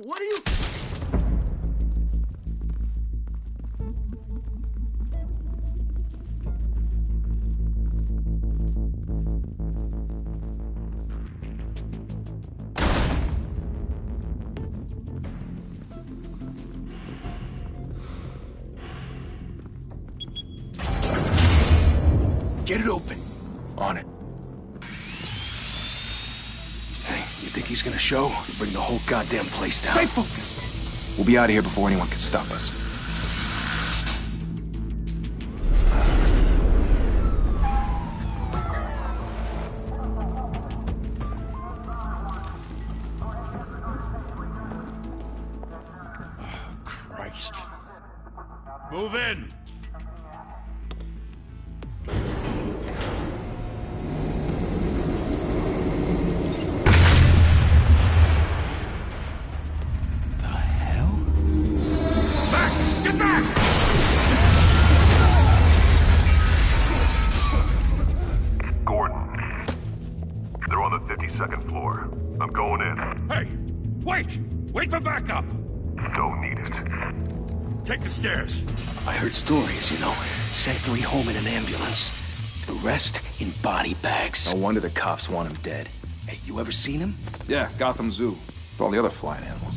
What are you... Get it open. On it. Hey, you think he's gonna show? Bring the whole goddamn place down. Stay focused. We'll be out of here before anyone can stop us. Oh, Christ. Move in! Second floor. I'm going in. Hey! Wait! Wait for backup! Don't need it. Take the stairs. I heard stories, you know. Sent 3 home in an ambulance. The rest in body bags. No wonder the cops want him dead. Hey, you ever seen him? Yeah, Gotham Zoo. With all the other flying animals.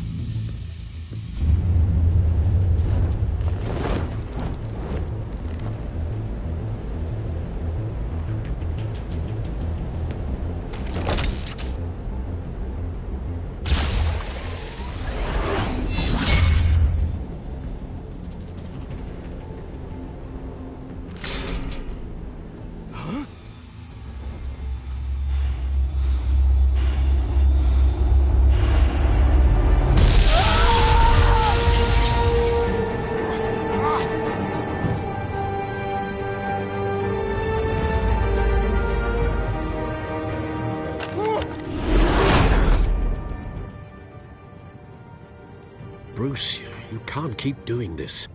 Bruce, you can't keep doing this.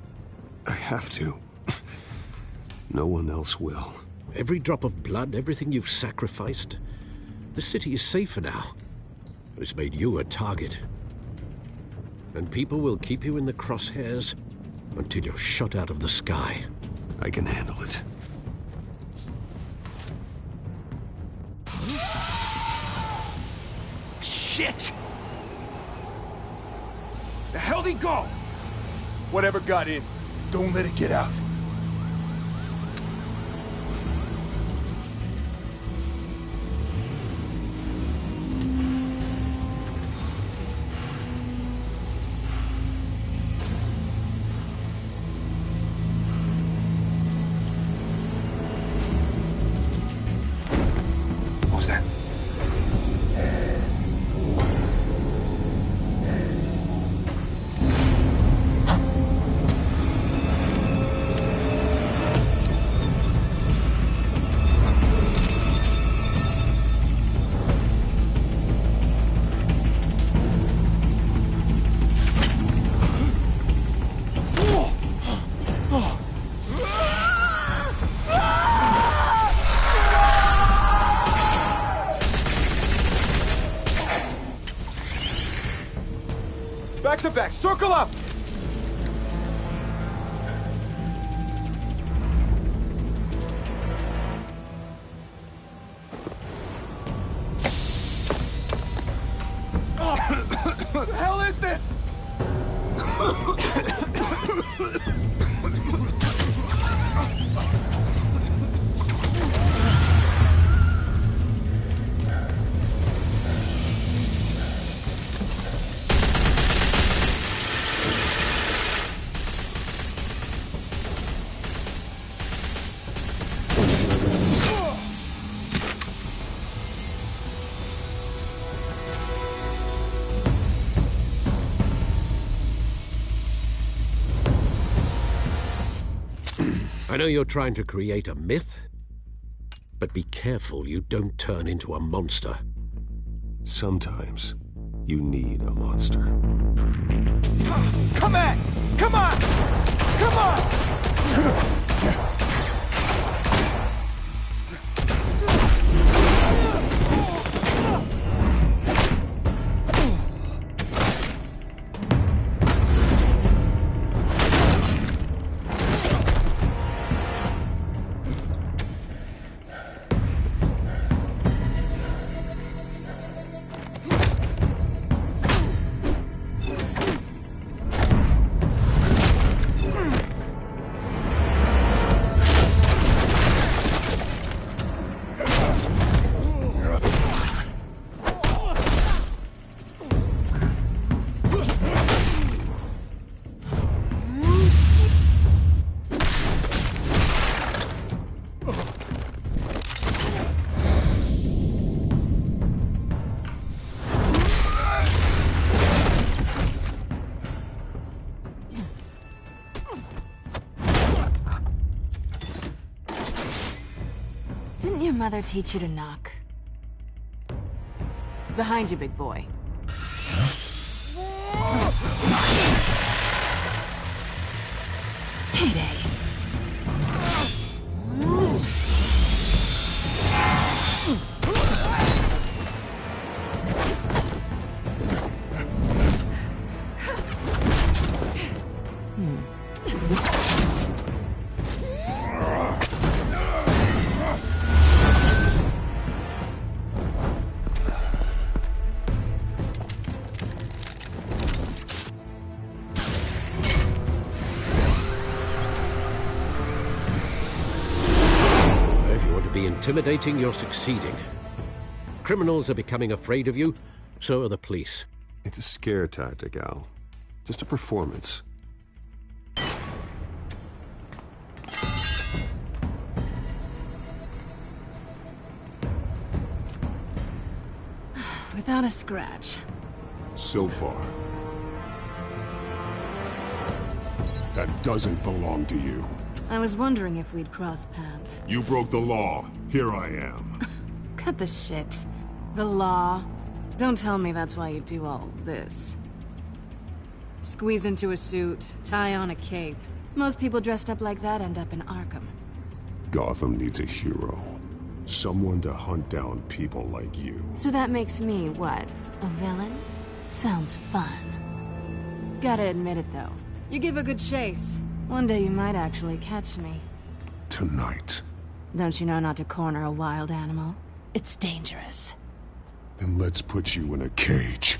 I have to. No one else will. Every drop of blood, everything you've sacrificed. The city is safer now. It's made you a target. And people will keep you in the crosshairs until you're shot out of the sky. I can handle it. Shit! The hell'd he go? Whatever got in, don't let it get out. What was that? Back to back, circle up! What the hell is this? I know you're trying to create a myth, but be careful you don't turn into a monster. Sometimes you need a monster. Come on! Come on! Come on! mother teach you to knock? Behind you, big boy. Payday. Intimidating, you're succeeding. Criminals are becoming afraid of you, so are the police. It's a scare tactic, Al. Just a performance. Without a scratch. So far. That doesn't belong to you. I was wondering if we'd cross paths. You broke the law. Here I am. Cut the shit. The law. Don't tell me that's why you do all this. Squeeze into a suit, tie on a cape. Most people dressed up like that end up in Arkham. Gotham needs a hero. Someone to hunt down people like you. So that makes me, what, a villain? Sounds fun. Gotta admit it, though. You give a good chase. One day you might actually catch me. Tonight. Don't you know not to corner a wild animal? It's dangerous. Then let's put you in a cage.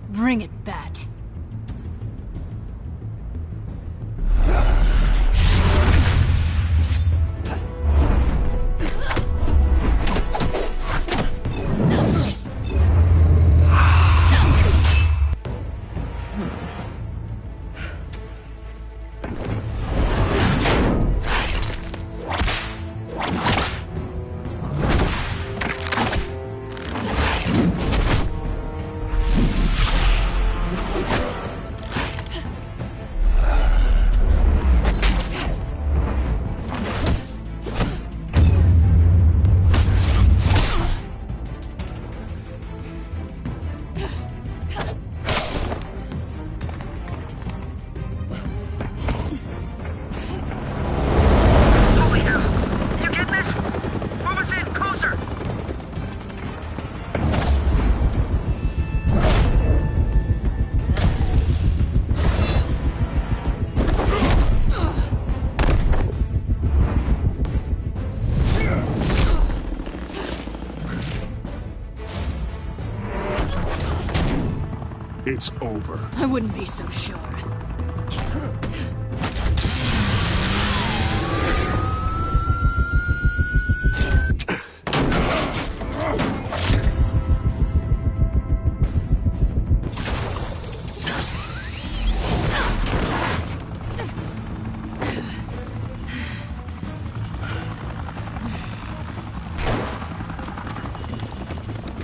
Bring it, Bat. It's over. I wouldn't be so sure.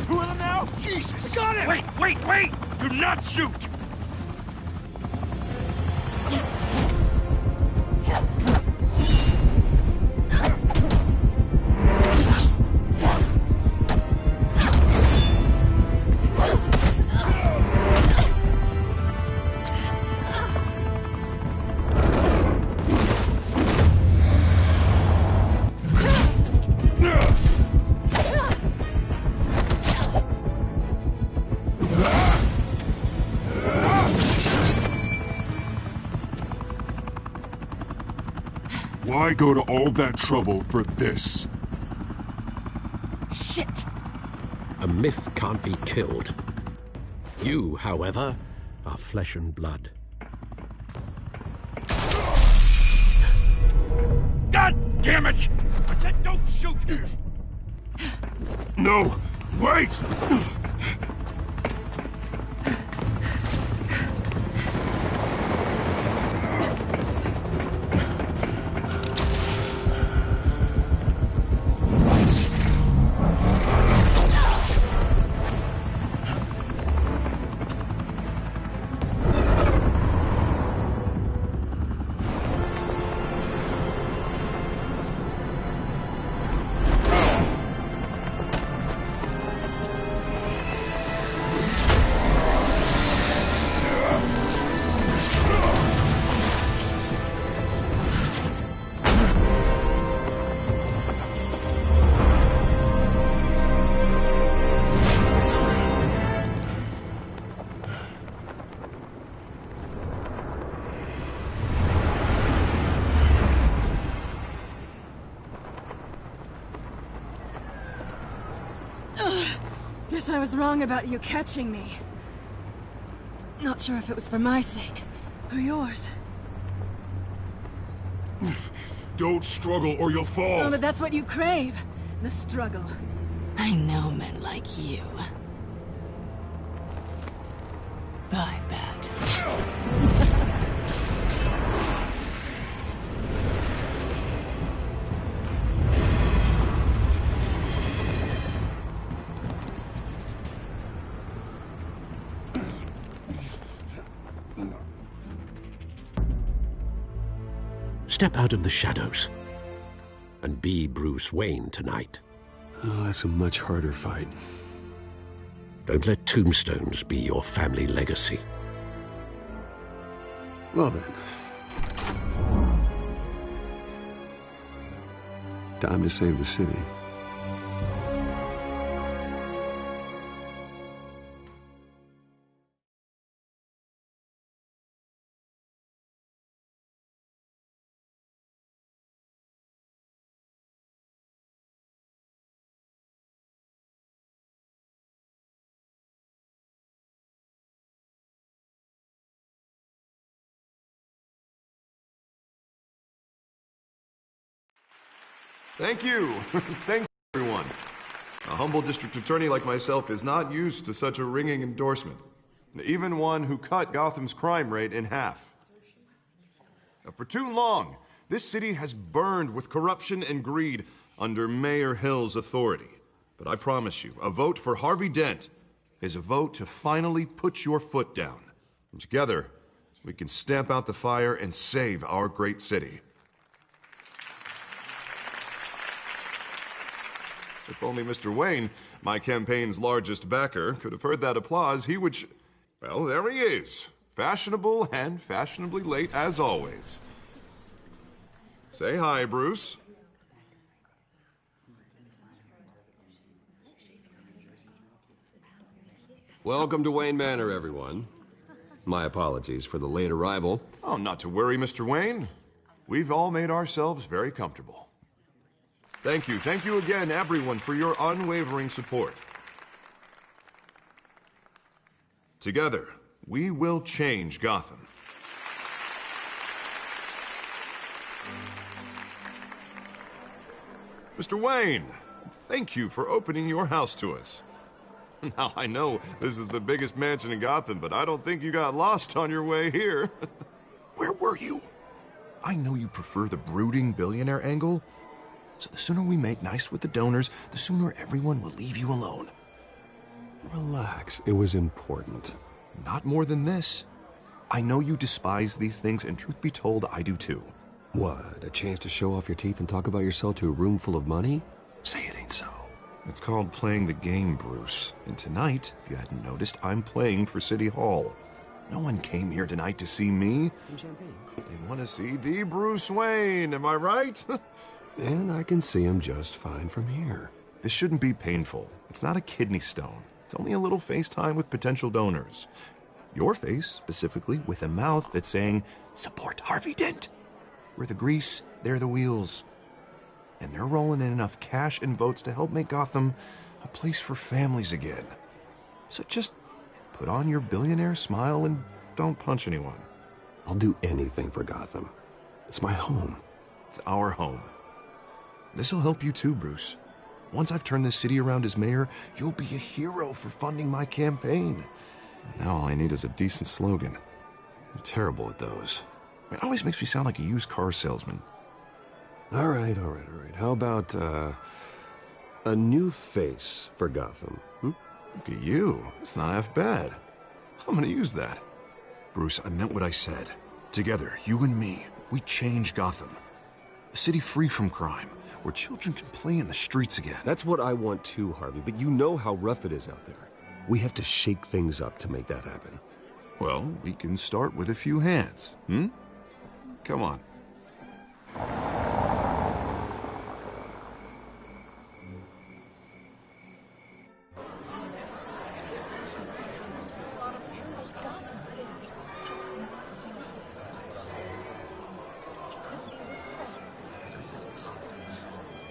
Two of them now? Jesus! Got it! Wait! Do not shoot! Why go to all that trouble for this? Shit! A myth can't be killed. You, however, are flesh and blood. God damn it! I said don't shoot! No! Wait! guess I was wrong about you catching me. Not sure if it was for my sake, or yours. Don't struggle or you'll fall. Oh, but that's what you crave. The struggle. I know men like you. I bet. Step out of the shadows and be Bruce Wayne tonight. Oh, that's a much harder fight. Don't let tombstones be your family legacy. Well then. Time to save the city. Thank you. Thank you, everyone. A humble district attorney like myself is not used to such a ringing endorsement. Even one who cut Gotham's crime rate in half. Now, for too long, this city has burned with corruption and greed under Mayor Hill's authority. But I promise you, a vote for Harvey Dent is a vote to finally put your foot down. And together, we can stamp out the fire and save our great city. If only Mr. Wayne, my campaign's largest backer, could have heard that applause, he would well, there he is. Fashionable and fashionably late as always. Say hi, Bruce. Welcome to Wayne Manor, everyone. My apologies for the late arrival. Oh, not to worry, Mr. Wayne. We've all made ourselves very comfortable. Thank you. Thank you again, everyone, for your unwavering support. Together, we will change Gotham. Mr. Wayne, thank you for opening your house to us. Now, I know this is the biggest mansion in Gotham, but I don't think you got lost on your way here. Where were you? I know you prefer the brooding billionaire angle, so the sooner we make nice with the donors, the sooner everyone will leave you alone. Relax, it was important. Not more than this. I know you despise these things, and truth be told, I do too. What, a chance to show off your teeth and talk about yourself to a room full of money? Say it ain't so. It's called playing the game, Bruce. And tonight, if you hadn't noticed, I'm playing for City Hall. No one came here tonight to see me. Some champagne. They want to see the Bruce Wayne, am I right? And I can see him just fine from here. This shouldn't be painful. It's not a kidney stone. It's only a little FaceTime with potential donors. Your face, specifically, with a mouth that's saying, support Harvey Dent. We're the grease, they're the wheels. And they're rolling in enough cash and votes to help make Gotham a place for families again. So just put on your billionaire smile and don't punch anyone. I'll do anything for Gotham. It's my home. It's our home. This'll help you too, Bruce. Once I've turned this city around as mayor, you'll be a hero for funding my campaign. Now all I need is a decent slogan. I'm terrible at those. It always makes me sound like a used car salesman. All right. How about, a new face for Gotham? Look at you. It's not half bad. I'm gonna use that. Bruce, I meant what I said. Together, you and me, we change Gotham. A city free from crime, where children can play in the streets again. That's what I want too, Harvey, but you know how rough it is out there. We have to shake things up to make that happen. Well, we can start with a few hands, Come on.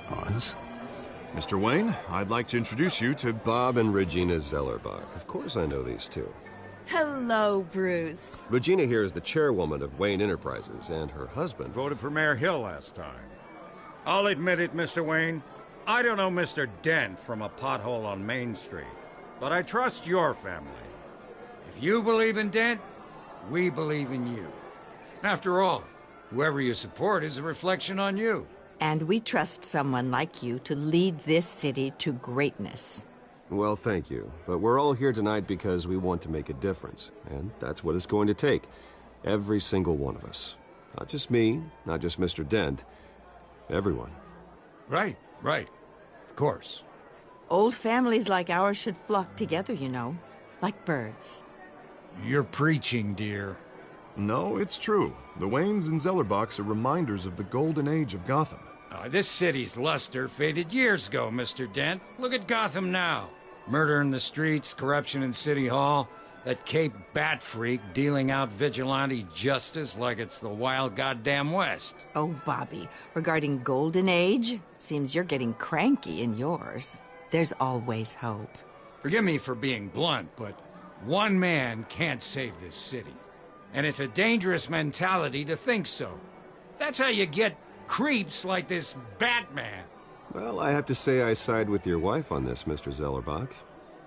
Oz? Mr. Wayne, I'd like to introduce you to Bob and Regina Zellerbach. Of course I know these two. Hello, Bruce. Regina here is the chairwoman of Wayne Enterprises, and her husband... Voted for Mayor Hill last time. I'll admit it, Mr. Wayne. I don't know Mr. Dent from a pothole on Main Street, but I trust your family. If you believe in Dent, we believe in you. After all, whoever you support is a reflection on you. And we trust someone like you to lead this city to greatness. Well, thank you. But we're all here tonight because we want to make a difference. And that's what it's going to take. Every single one of us. Not just me, not just Mr. Dent. Everyone. Right. Of course. Old families like ours should flock together, you know. Like birds. You're preaching, dear. No, it's true. The Waynes and Zellerbachs are reminders of the golden age of Gotham. This city's luster faded years ago, Mr. Dent. Look at Gotham now. Murder in the streets, corruption in City Hall, that Cape Bat freak dealing out vigilante justice like it's the wild goddamn West. Oh, Bobby, regarding Golden Age, seems you're getting cranky in yours. There's always hope. Forgive me for being blunt, but one man can't save this city. And it's a dangerous mentality to think so. That's how you get creeps like this Batman. Well, I have to say I side with your wife on this, Mr. Zellerbach.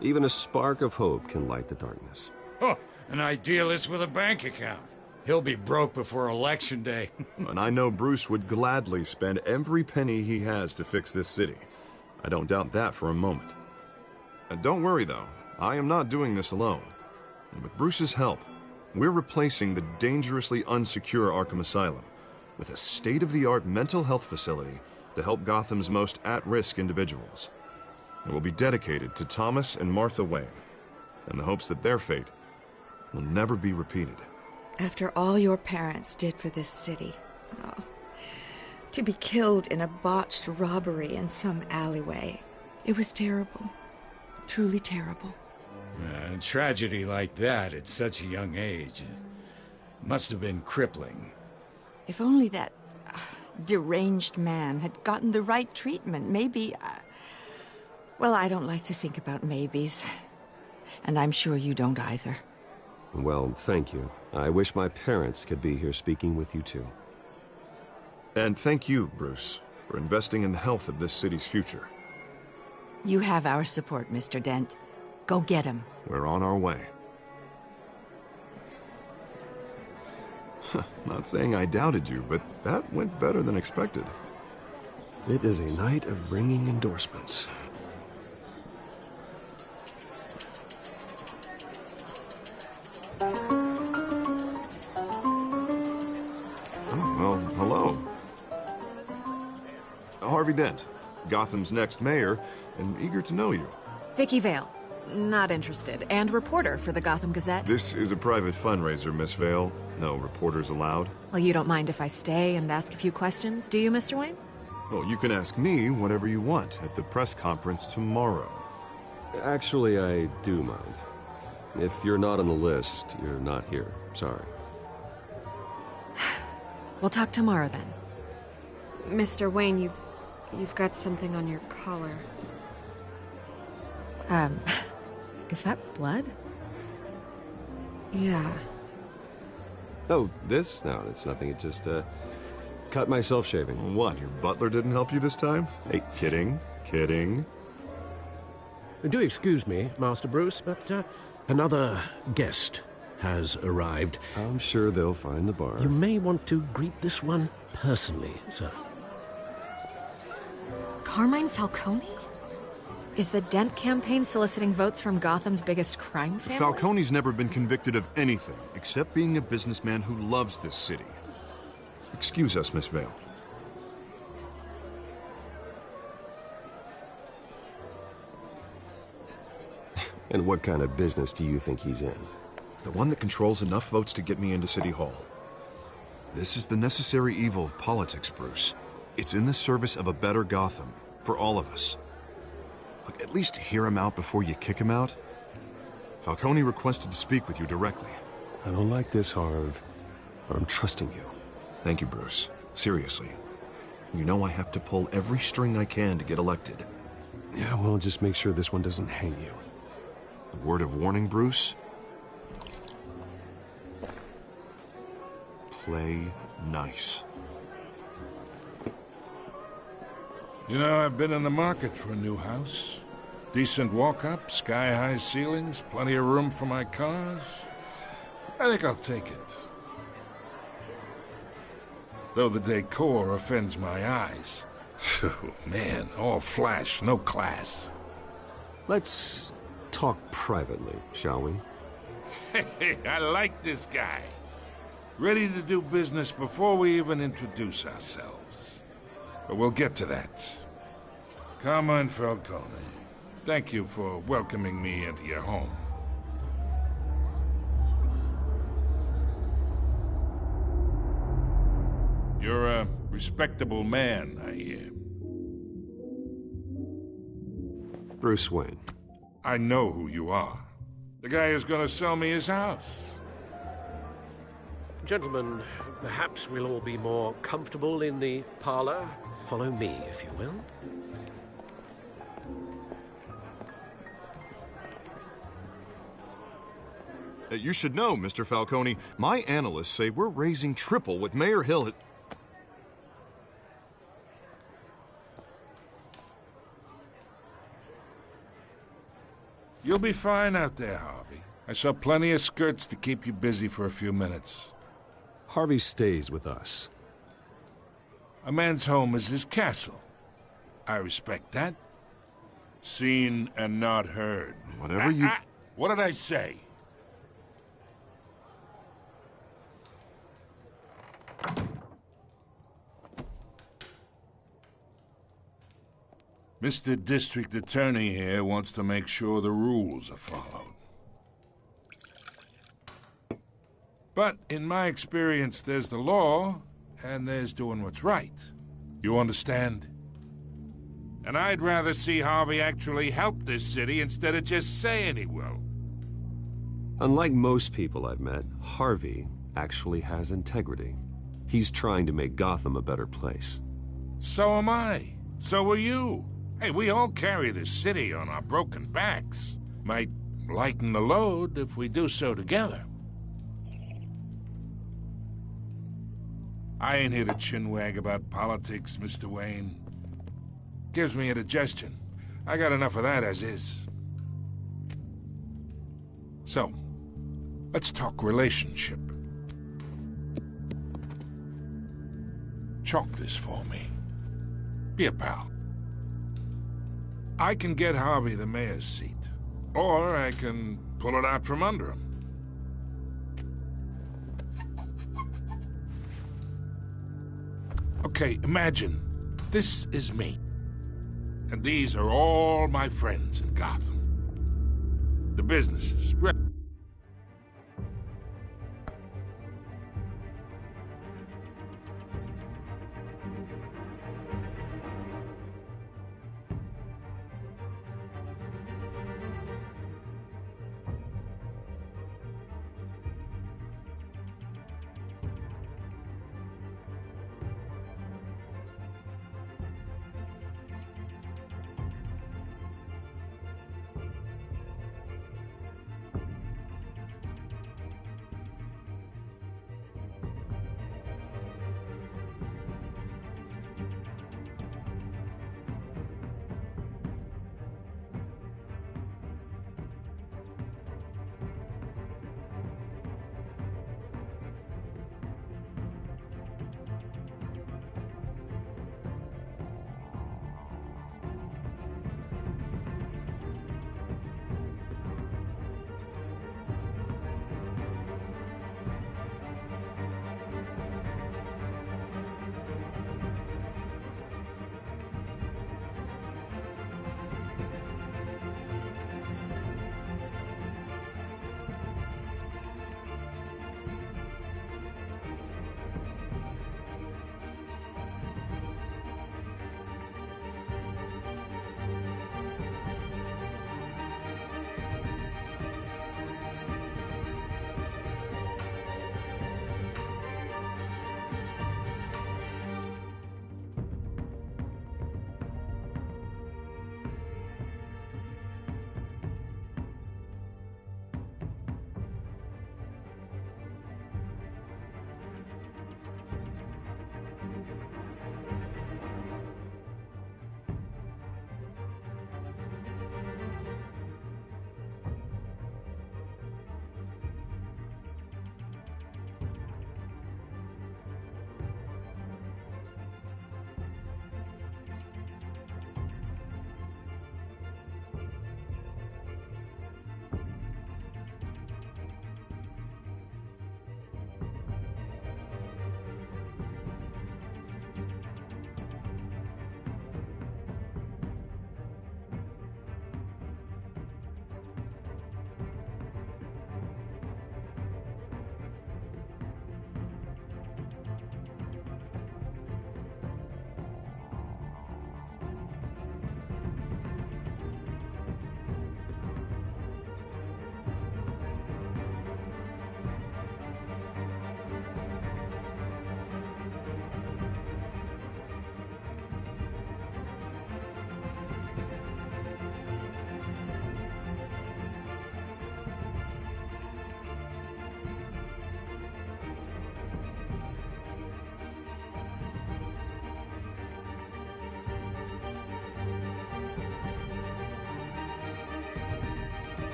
Even a spark of hope can light the darkness. Oh, an idealist with a bank account. He'll be broke before Election Day. And I know Bruce would gladly spend every penny he has to fix this city. I don't doubt that for a moment. Don't worry, though. I am not doing this alone. And with Bruce's help, we're replacing the dangerously unsecure Arkham Asylum with a state-of-the-art mental health facility to help Gotham's most at-risk individuals. It will be dedicated to Thomas and Martha Wayne, in the hopes that their fate will never be repeated. After all your parents did for this city, to be killed in a botched robbery in some alleyway, it was terrible. Truly terrible. A tragedy like that at such a young age must have been crippling. If only that deranged man had gotten the right treatment, maybe... well, I don't like to think about maybes. And I'm sure you don't either. Well, thank you. I wish my parents could be here speaking with you too. And thank you, Bruce, for investing in the health of this city's future. You have our support, Mr. Dent. Go get him. We're on our way. Not saying I doubted you, but that went better than expected. It is a night of ringing endorsements. Well, hello. Harvey Dent, Gotham's next mayor, and eager to know you. Vicky Vale. Not interested. And reporter for the Gotham Gazette. This is a private fundraiser, Miss Vale. No reporters allowed. Well, you don't mind if I stay and ask a few questions, do you, Mr. Wayne? Well, you can ask me whatever you want at the press conference tomorrow. Actually, I do mind. If you're not on the list, you're not here. Sorry. We'll talk tomorrow, then. Mr. Wayne, you've got something on your collar. Is that blood? Yeah. Oh, this? No, it's nothing. It just, cut myself shaving. What, your butler didn't help you this time? Hey, kidding. Do excuse me, Master Bruce, but another guest has arrived. I'm sure they'll find the bar. You may want to greet this one personally, sir. Carmine Falcone? Is the Dent campaign soliciting votes from Gotham's biggest crime family? Falcone's never been convicted of anything except being a businessman who loves this city. Excuse us, Miss Vale. And what kind of business do you think he's in? The one that controls enough votes to get me into City Hall. This is the necessary evil of politics, Bruce. It's in the service of a better Gotham, for all of us. Look, at least hear him out before you kick him out. Falcone requested to speak with you directly. I don't like this, Harv, but I'm trusting you. Thank you, Bruce. Seriously. You know I have to pull every string I can to get elected. Yeah, well, just make sure this one doesn't hang you. A word of warning, Bruce? Play nice. You know, I've been in the market for a new house. Decent walk-up, sky-high ceilings, plenty of room for my cars. I think I'll take it. Though the decor offends my eyes. Oh, man, all flash, no class. Let's talk privately, shall we? Hey, I like this guy. Ready to do business before we even introduce ourselves. But we'll get to that. Carmine Falcone, thank you for welcoming me into your home. You're a respectable man, I hear. Bruce Wayne. I know who you are. The guy who's gonna sell me his house. Gentlemen, perhaps we'll all be more comfortable in the parlor. Follow me, if you will. You should know, Mr. Falcone, my analysts say we're raising triple what Mayor Hill had... You'll be fine out there, Harvey. I saw plenty of skirts to keep you busy for a few minutes. Harvey stays with us. A man's home is his castle. I respect that. Seen and not heard. Whatever you... What did I say? Mr. District Attorney here wants to make sure the rules are followed. But in my experience, there's the law, and there's doing what's right. You understand? And I'd rather see Harvey actually help this city instead of just saying he will. Unlike most people I've met, Harvey actually has integrity. He's trying to make Gotham a better place. So am I. So are you. Hey, we all carry this city on our broken backs. Might lighten the load if we do so together. I ain't here to chinwag about politics, Mr. Wayne. Gives me indigestion. I got enough of that as is. So, let's talk relationship. Chalk this for me. Be a pal. I can get Harvey the mayor's seat, or I can pull it out from under him. Okay, imagine this is me, and these are all my friends in Gotham. The businesses.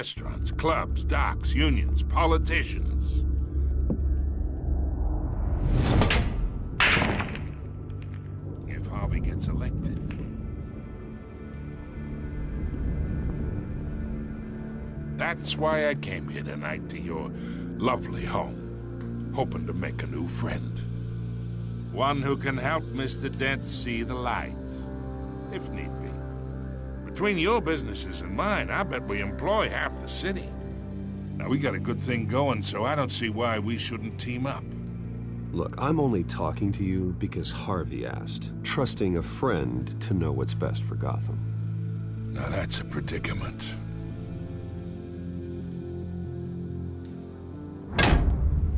Restaurants, clubs, docks, unions, politicians. If Harvey gets elected. That's why I came here tonight to your lovely home, hoping to make a new friend. One who can help Mr. Dent see the light, if need be. Between your businesses and mine, I bet we employ half the city. Now, we got a good thing going, so I don't see why we shouldn't team up. Look, I'm only talking to you because Harvey asked, trusting a friend to know what's best for Gotham. Now that's a predicament.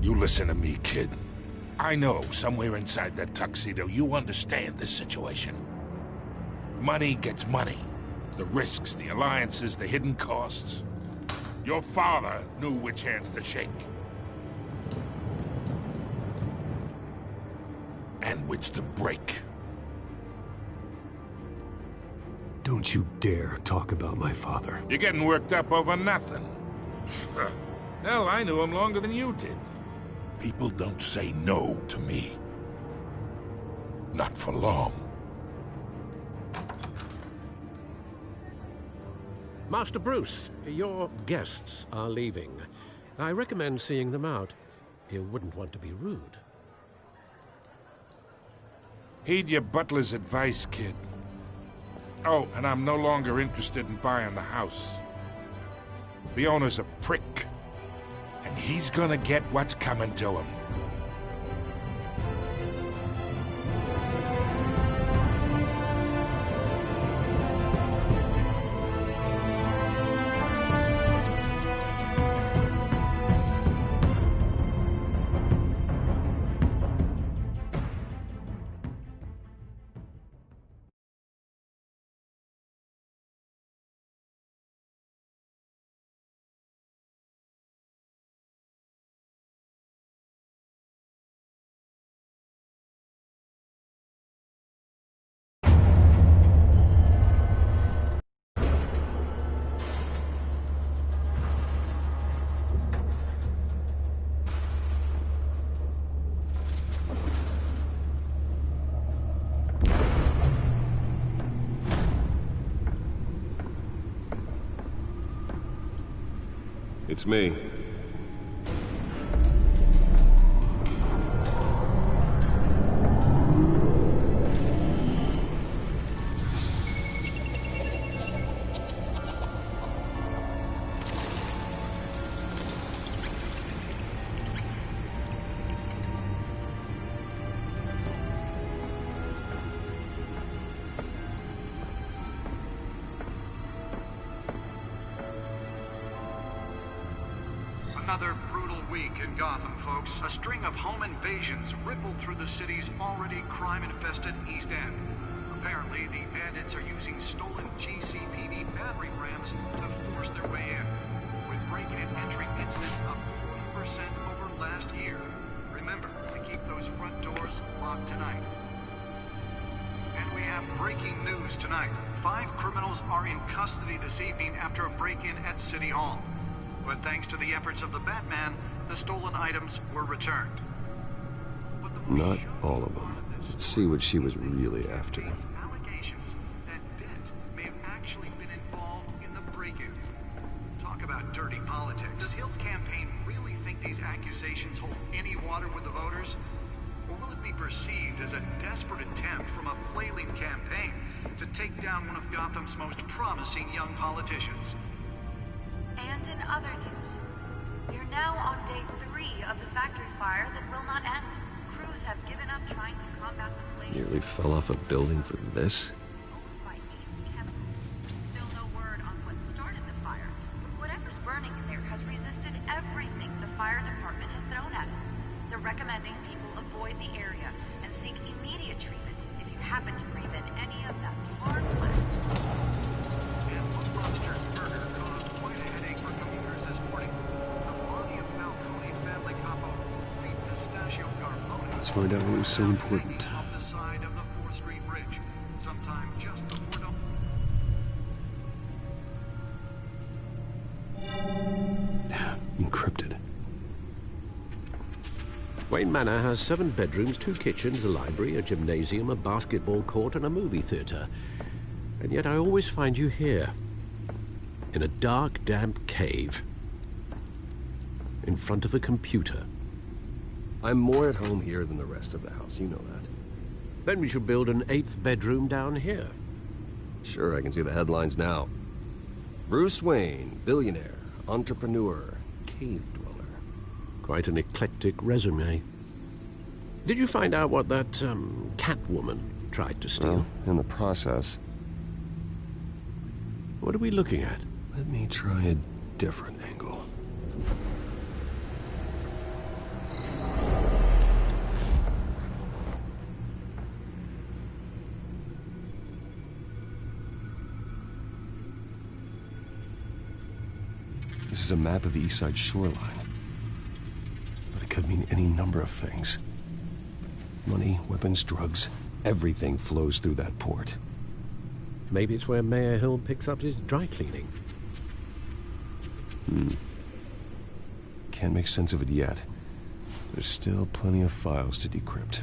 You listen to me, kid. I know somewhere inside that tuxedo you understand this situation. Money gets money. The risks, the alliances, the hidden costs. Your father knew which hands to shake. And which to break. Don't you dare talk about my father. You're getting worked up over nothing. Hell, I knew him longer than you did. People don't say no to me. Not for long. Master Bruce, your guests are leaving. I recommend seeing them out. You wouldn't want to be rude. Heed your butler's advice, kid. Oh, and I'm no longer interested in buying the house. The owner's a prick. And he's gonna get what's coming to him. It's me. Another brutal week in Gotham, folks. A string of home invasions rippled through the city's already crime-infested East End. Apparently, the bandits are using stolen GCPD battering rams to force their way in, with break-in and entry incidents up 40% over last year. Remember to keep those front doors locked tonight. And we have breaking news tonight. 5 criminals are in custody this evening after a break-in at City Hall. But thanks to the efforts of the Batman, the stolen items were returned. Not all of them. Let's see what she was really after. Allegations that Dent may have actually been involved in the break-in. Talk about dirty politics. Does Hill's campaign really think these accusations hold any water with the voters? Or will it be perceived as a desperate attempt from a flailing campaign to take down one of Gotham's most promising young politicians? And in other news, we're now on day 3 of the factory fire that will not end. Crews have given up trying to combat the blaze. Nearly fell off a building for this? Still no word on what started the fire, but whatever's burning in there has resisted everything the fire department has thrown at it. They're recommending people avoid the area and seek immediate treatment if you happen to breathe in any of that tar blast. And Monster's murder caused quite a headache for commuters this morning. The body of Falcone family couple, the Pistachio Carbone, Let's find out what was so important. off the side of the 4th Street Bridge, sometime just before dawn. Wayne Manor has 7 bedrooms, 2 kitchens, a library, a gymnasium, a basketball court, and a movie theater. And yet I always find you here, in a dark, damp cave, in front of a computer. I'm more at home here than the rest of the house, you know that. Then we should build an 8th bedroom down here. Sure, I can see the headlines now. Bruce Wayne, billionaire, entrepreneur, cave dweller. Quite an eclectic resume. Did you find out what that, Catwoman tried to steal? Well, in the process. What are we looking at? Let me try a different angle. This is a map of the East Side shoreline. But it could mean any number of things. Money, weapons, drugs, everything flows through that port. Maybe it's where Mayor Hill picks up his dry cleaning. Can't make sense of it yet. There's still plenty of files to decrypt.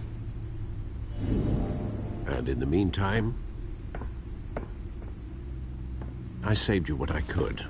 And in the meantime, I saved you what I could.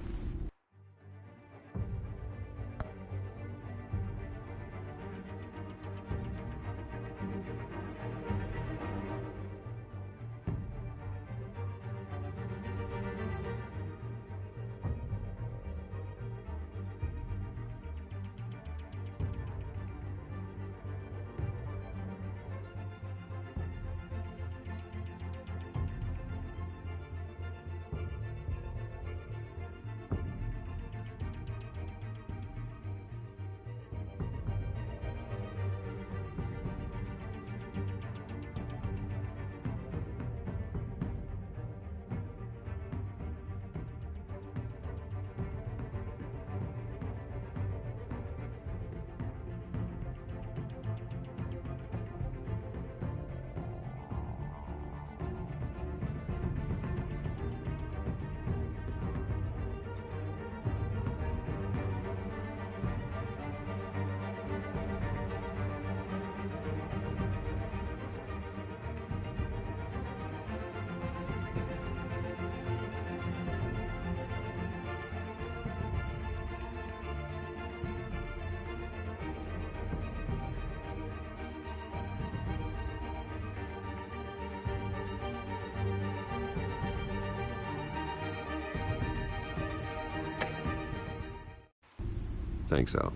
Thanks, Al.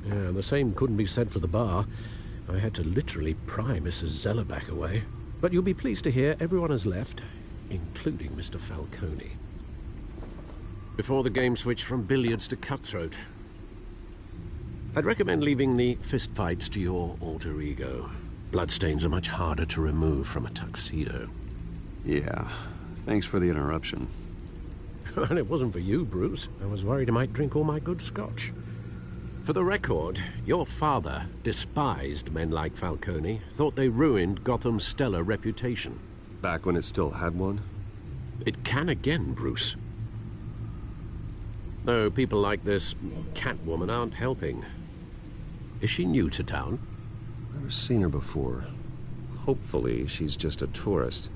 Yeah, the same couldn't be said for the bar. I had to literally pry Mrs. Zellerback away. But you'll be pleased to hear everyone has left, including Mr. Falcone. Before the game switched from billiards to cutthroat. I'd recommend leaving the fistfights to your alter ego. Bloodstains are much harder to remove from a tuxedo. Yeah, thanks for the interruption. And it wasn't for you, Bruce. I was worried I might drink all my good scotch. For the record, your father despised men like Falcone, thought they ruined Gotham's stellar reputation. Back when it still had one? It can again, Bruce. Though people like this Catwoman aren't helping. Is she new to town? Never seen her before. Hopefully, she's just a tourist.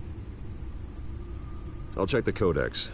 I'll check the codex.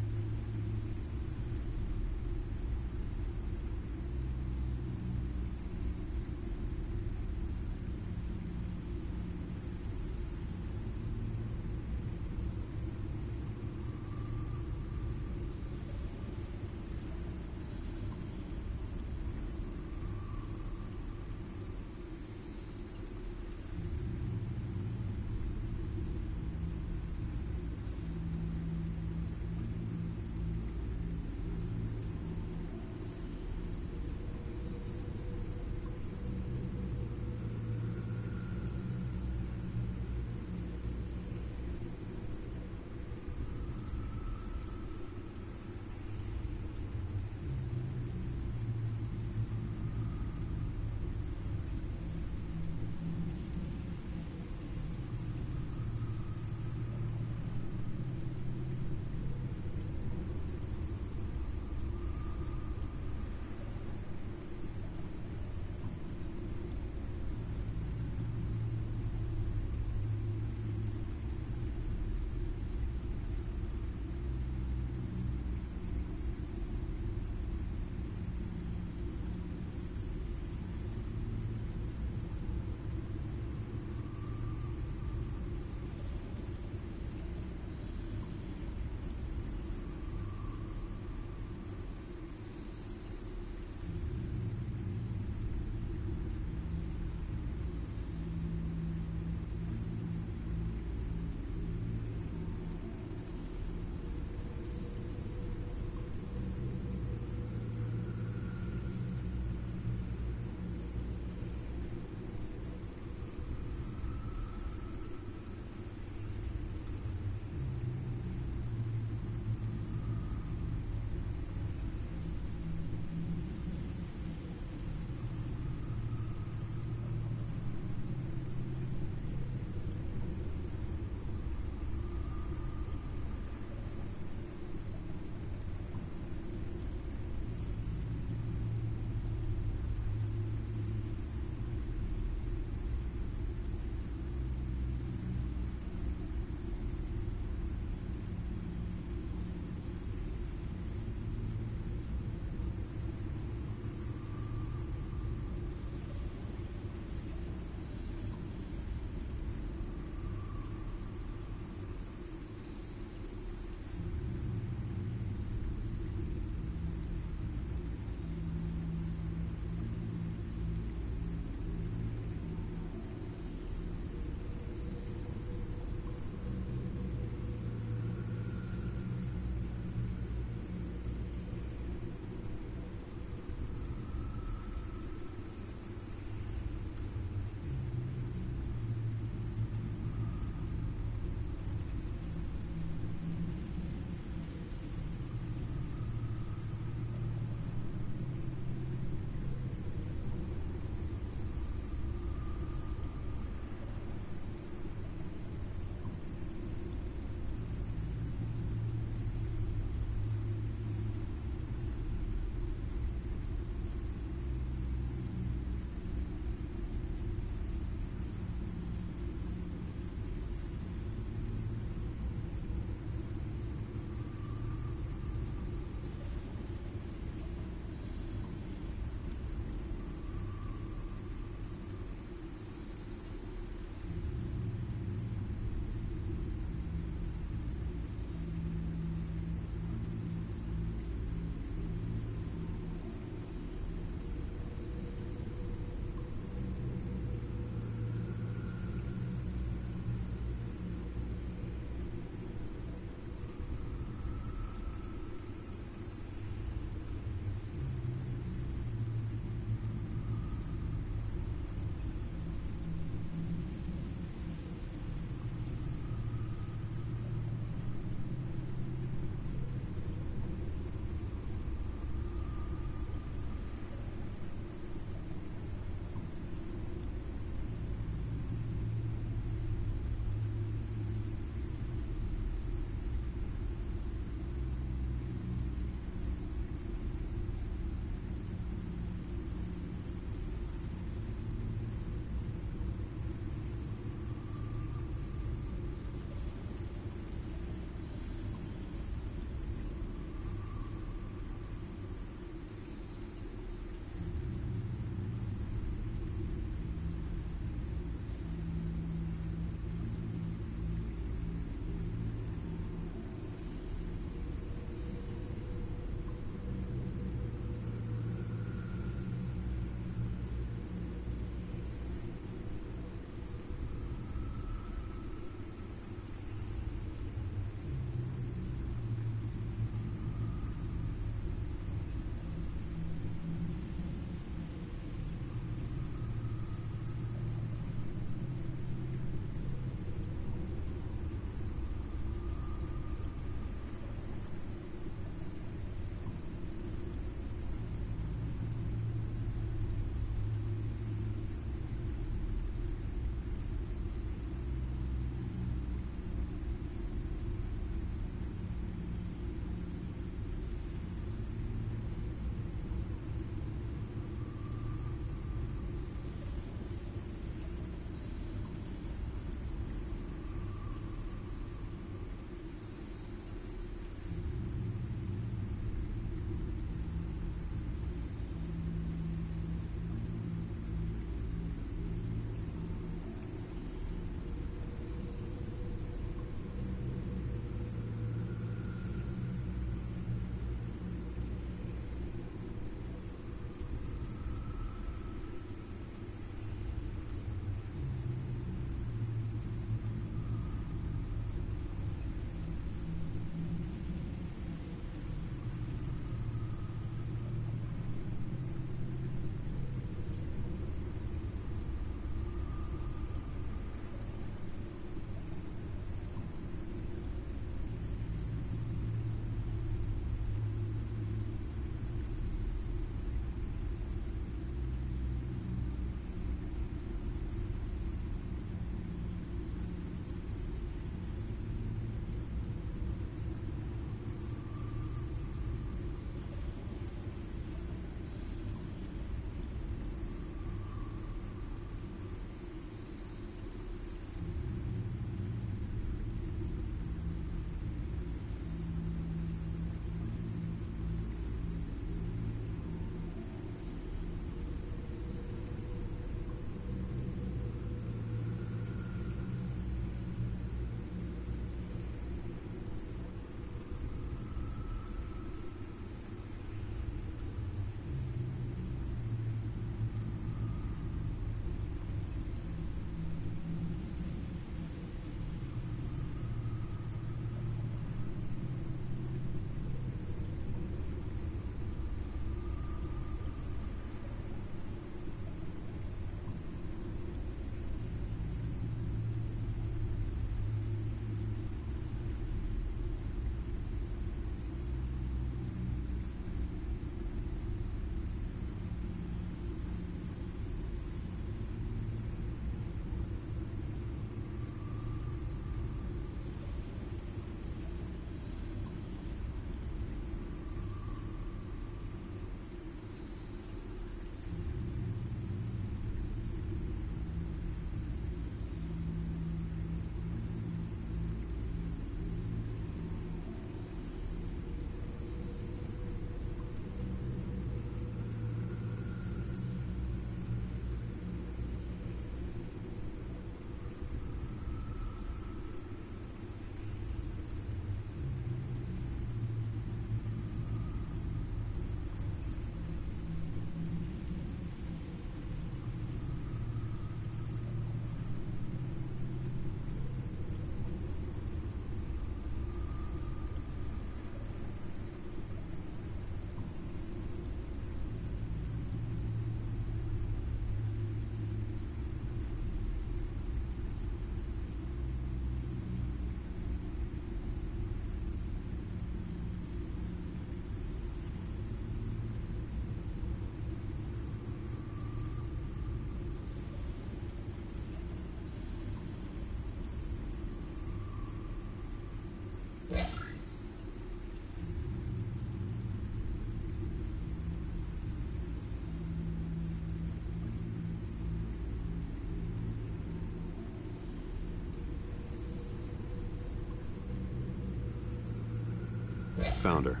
found her.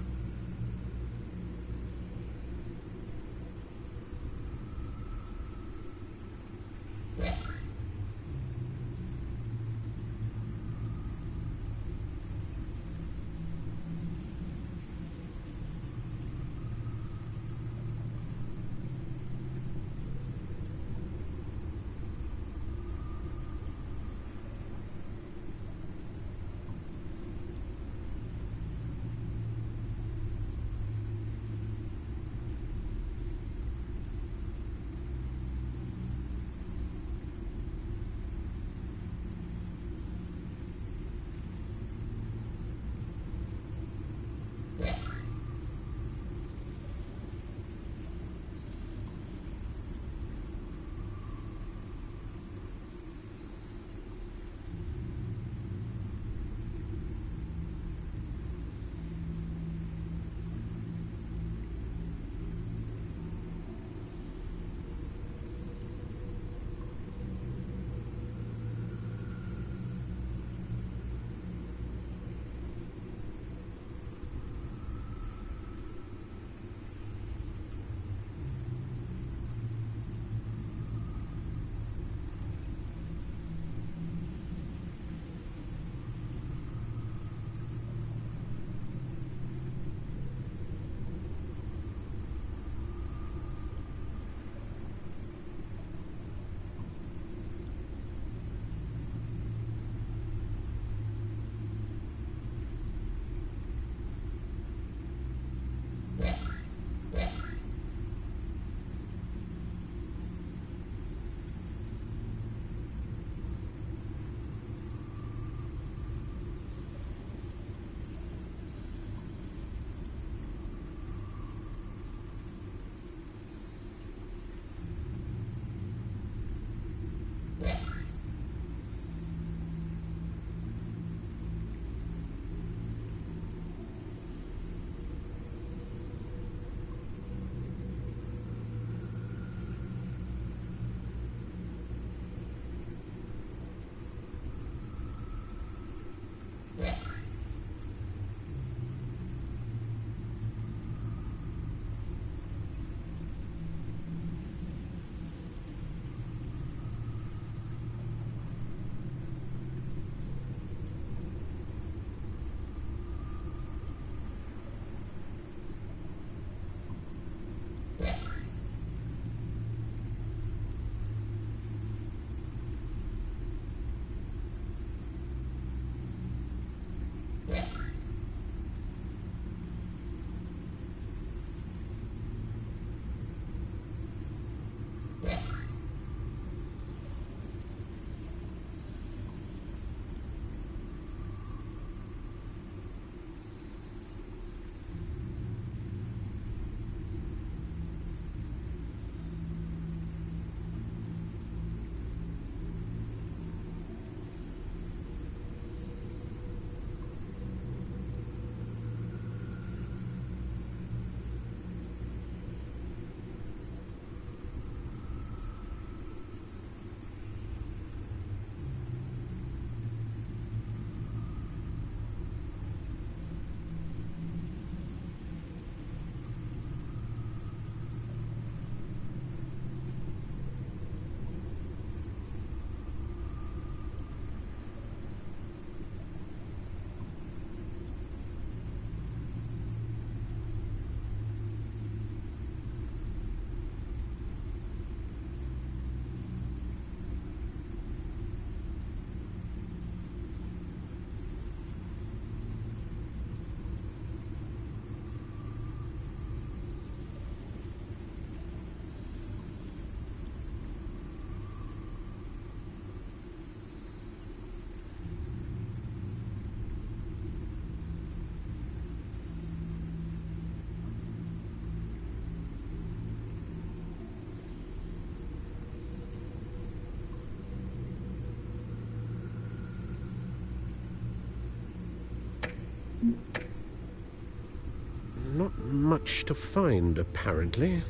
Not much to find, apparently.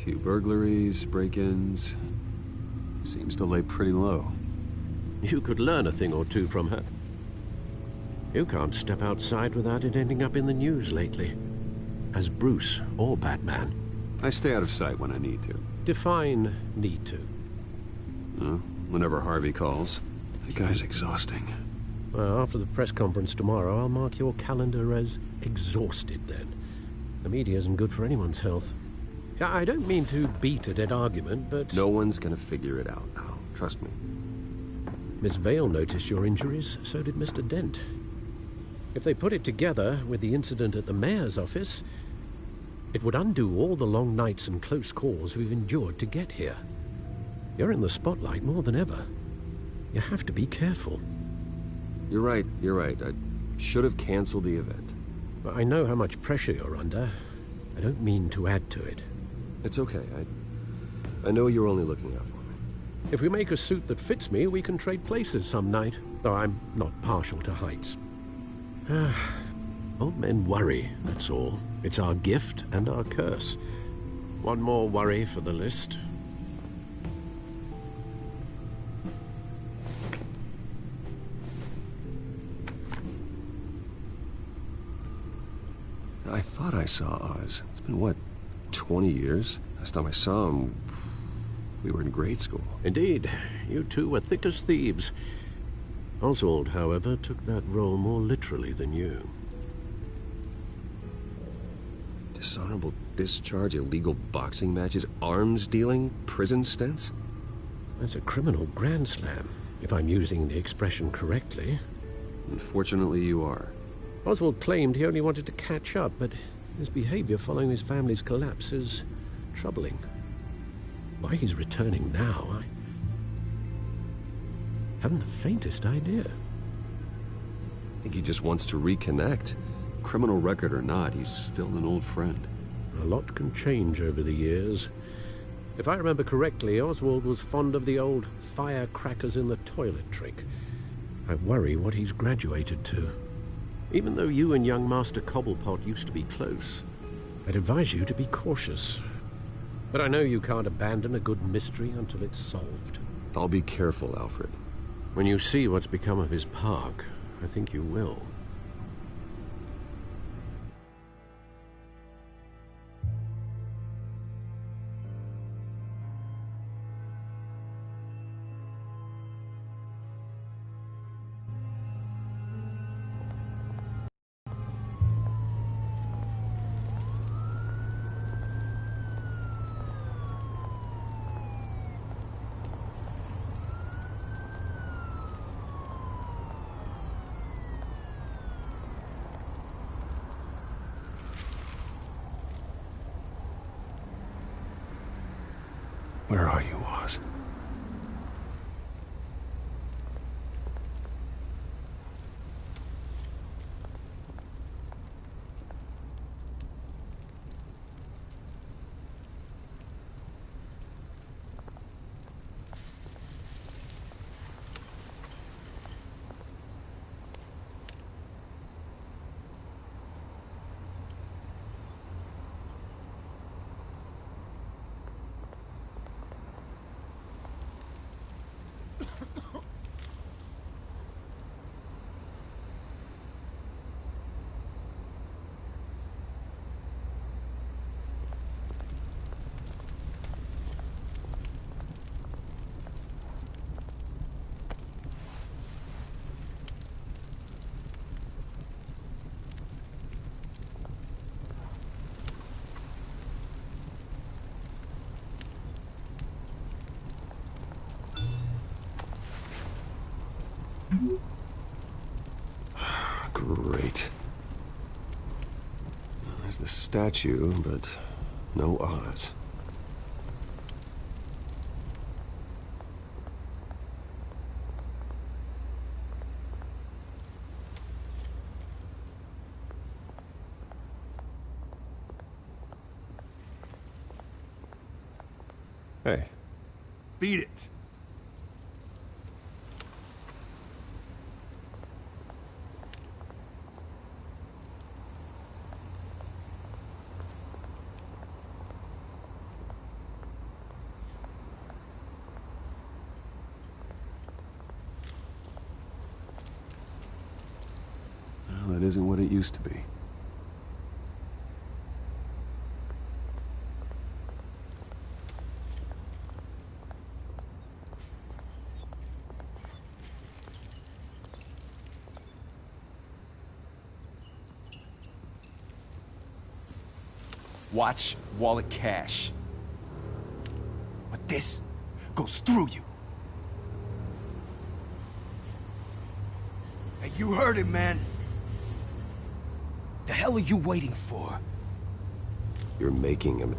Few burglaries, break-ins. Seems to lay pretty low. You could learn a thing or two from her. You can't step outside without it ending up in the news lately. As Bruce or Batman. I stay out of sight when I need to. Define need to. Whenever Harvey calls. The guy's exhausting. Well, after the press conference tomorrow, I'll mark your calendar as exhausted then. The media isn't good for anyone's health. I don't mean to beat a dead argument, but... No one's gonna figure it out now. Trust me. Miss Vale noticed your injuries, so did Mr. Dent. If they put it together with the incident at the mayor's office, it would undo all the long nights and close calls we've endured to get here. You're in the spotlight more than ever. You have to be careful. You're right. I should have canceled the event. I know how much pressure you're under. I don't mean to add to it. It's okay. I know you're only looking out for me. If we make a suit that fits me, we can trade places some night. Though I'm not partial to heights. Old men worry, that's all. It's our gift and our curse. One more worry for the list. I thought I saw Oz. It's been, what, 20 years? Last time I saw him, we were in grade school. Indeed. You two were thick as thieves. Oswald, however, took that role more literally than you. Dishonorable discharge, illegal boxing matches, arms dealing, prison stints? That's a criminal grand slam, if I'm using the expression correctly. Unfortunately, you are. Oswald claimed he only wanted to catch up, but his behavior following his family's collapse is troubling. Why he's returning now, I haven't the faintest idea. I think he just wants to reconnect. Criminal record or not, he's still an old friend. A lot can change over the years. If I remember correctly, Oswald was fond of the old firecrackers in the toilet trick. I worry what he's graduated to. Even though you and young Master Cobblepot used to be close, I'd advise you to be cautious. But I know you can't abandon a good mystery until it's solved. I'll be careful, Alfred. When you see what's become of his park, I think you will. Where are you, Oz? Great. There's the statue, but no Oz. Hey. Beat it. that isn't what it used to be. Watch wallet cash. But this goes through you. Hey, you heard it, man. The hell are you waiting for? You're making him.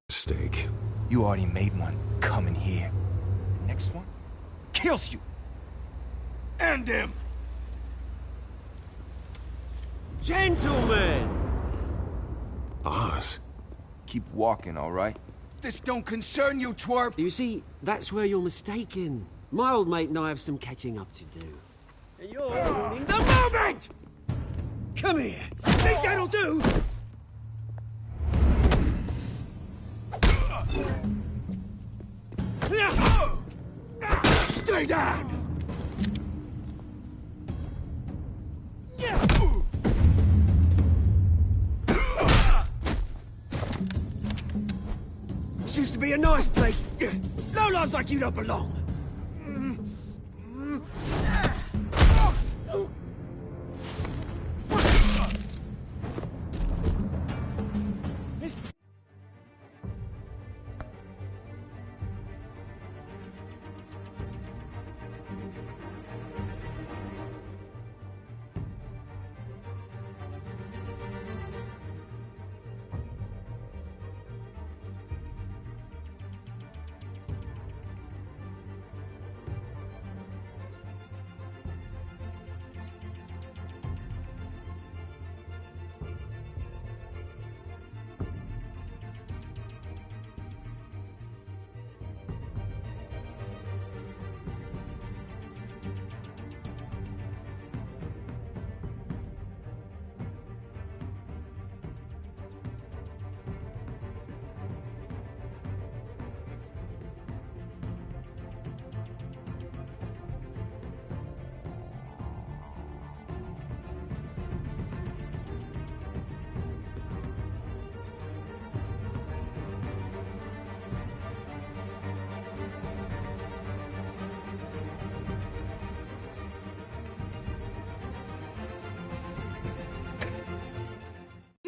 Mistake. You already made one coming here. Next one kills you. End him! Gentlemen! Oz. Keep walking, all right? This don't concern you, twerp! You see, that's where you're mistaken. My old mate and I have some catching up to do. And you're ruining the moment! Come here! Think that'll do? Stay down! This used to be a nice place. Lowlifes like you don't belong.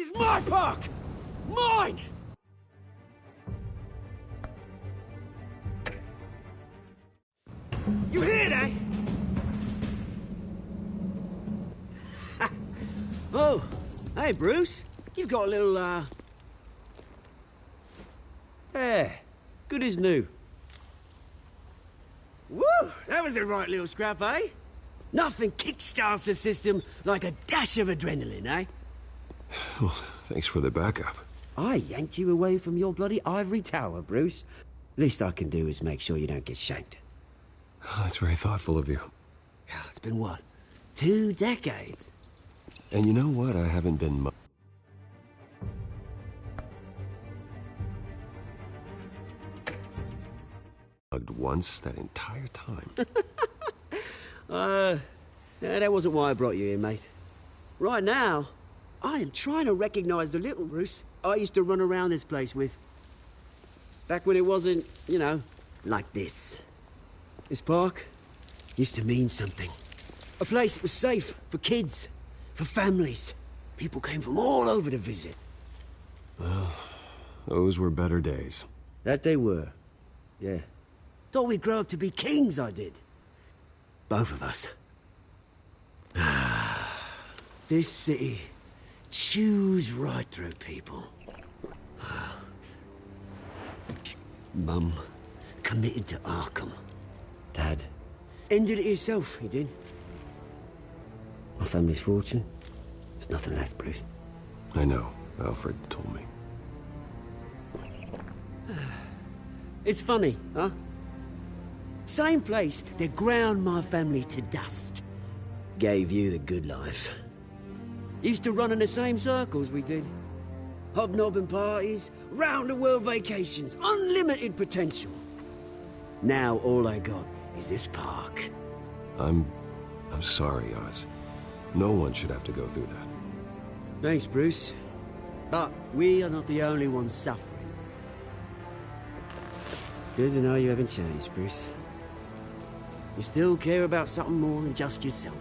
This is my park! Mine! You hear that? Oh, hey, Bruce. You've got a little, yeah, good as new. Woo! That was a right little scrap, eh? Nothing kickstarts the system like a dash of adrenaline, eh? Well, thanks for the backup. I yanked you away from your bloody ivory tower, Bruce. Least I can do is make sure you don't get shanked. Oh, that's very thoughtful of you. Yeah, it's been what? 2 decades? And you know what? I haven't been mugged once that entire time. That wasn't why I brought you here, mate. Right now, I am trying to recognize the little Bruce I used to run around this place with. Back when it wasn't, you know, like this. This park used to mean something. A place that was safe for kids, for families. People came from all over to visit. Well, those were better days. That they were. Yeah. Thought we'd grow up to be kings, I did. Both of us. This city chews right through people. Mum committed to Arkham. Dad ended it himself, he did. My family's fortune, there's nothing left, Bruce. I know. Alfred told me. It's funny, huh? Same place that ground my family to dust. Gave you the good life. Used to run in the same circles we did. Hobnobbing parties, round-the-world vacations, unlimited potential. Now all I got is this park. I'm sorry, Oz. No one should have to go through that. Thanks, Bruce. But we are not the only ones suffering. Good to know you haven't changed, Bruce. You still care about something more than just yourself.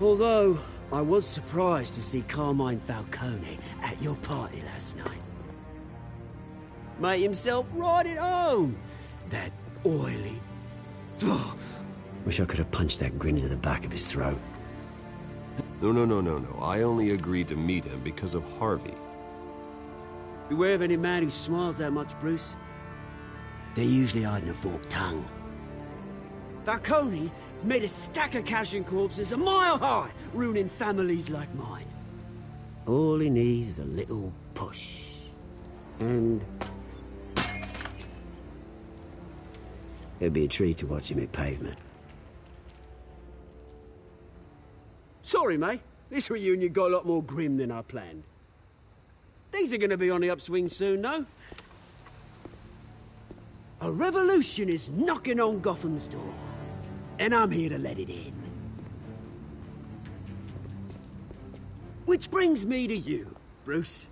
Although, I was surprised to see Carmine Falcone at your party last night. Made himself right at home. That oily... Wish I could have punched that grin into the back of his throat. No. I only agreed to meet him because of Harvey. Beware of any man who smiles that much, Bruce. They're usually hiding a forked tongue. Falcone made a stack of cashing corpses a mile high, ruining families like mine. All he needs is a little push. And... it'd be a treat to watch him hit pavement. Sorry, mate. This reunion got a lot more grim than I planned. Things are gonna be on the upswing soon, no? A revolution is knocking on Gotham's door. And I'm here to let it in. Which brings me to you, Bruce.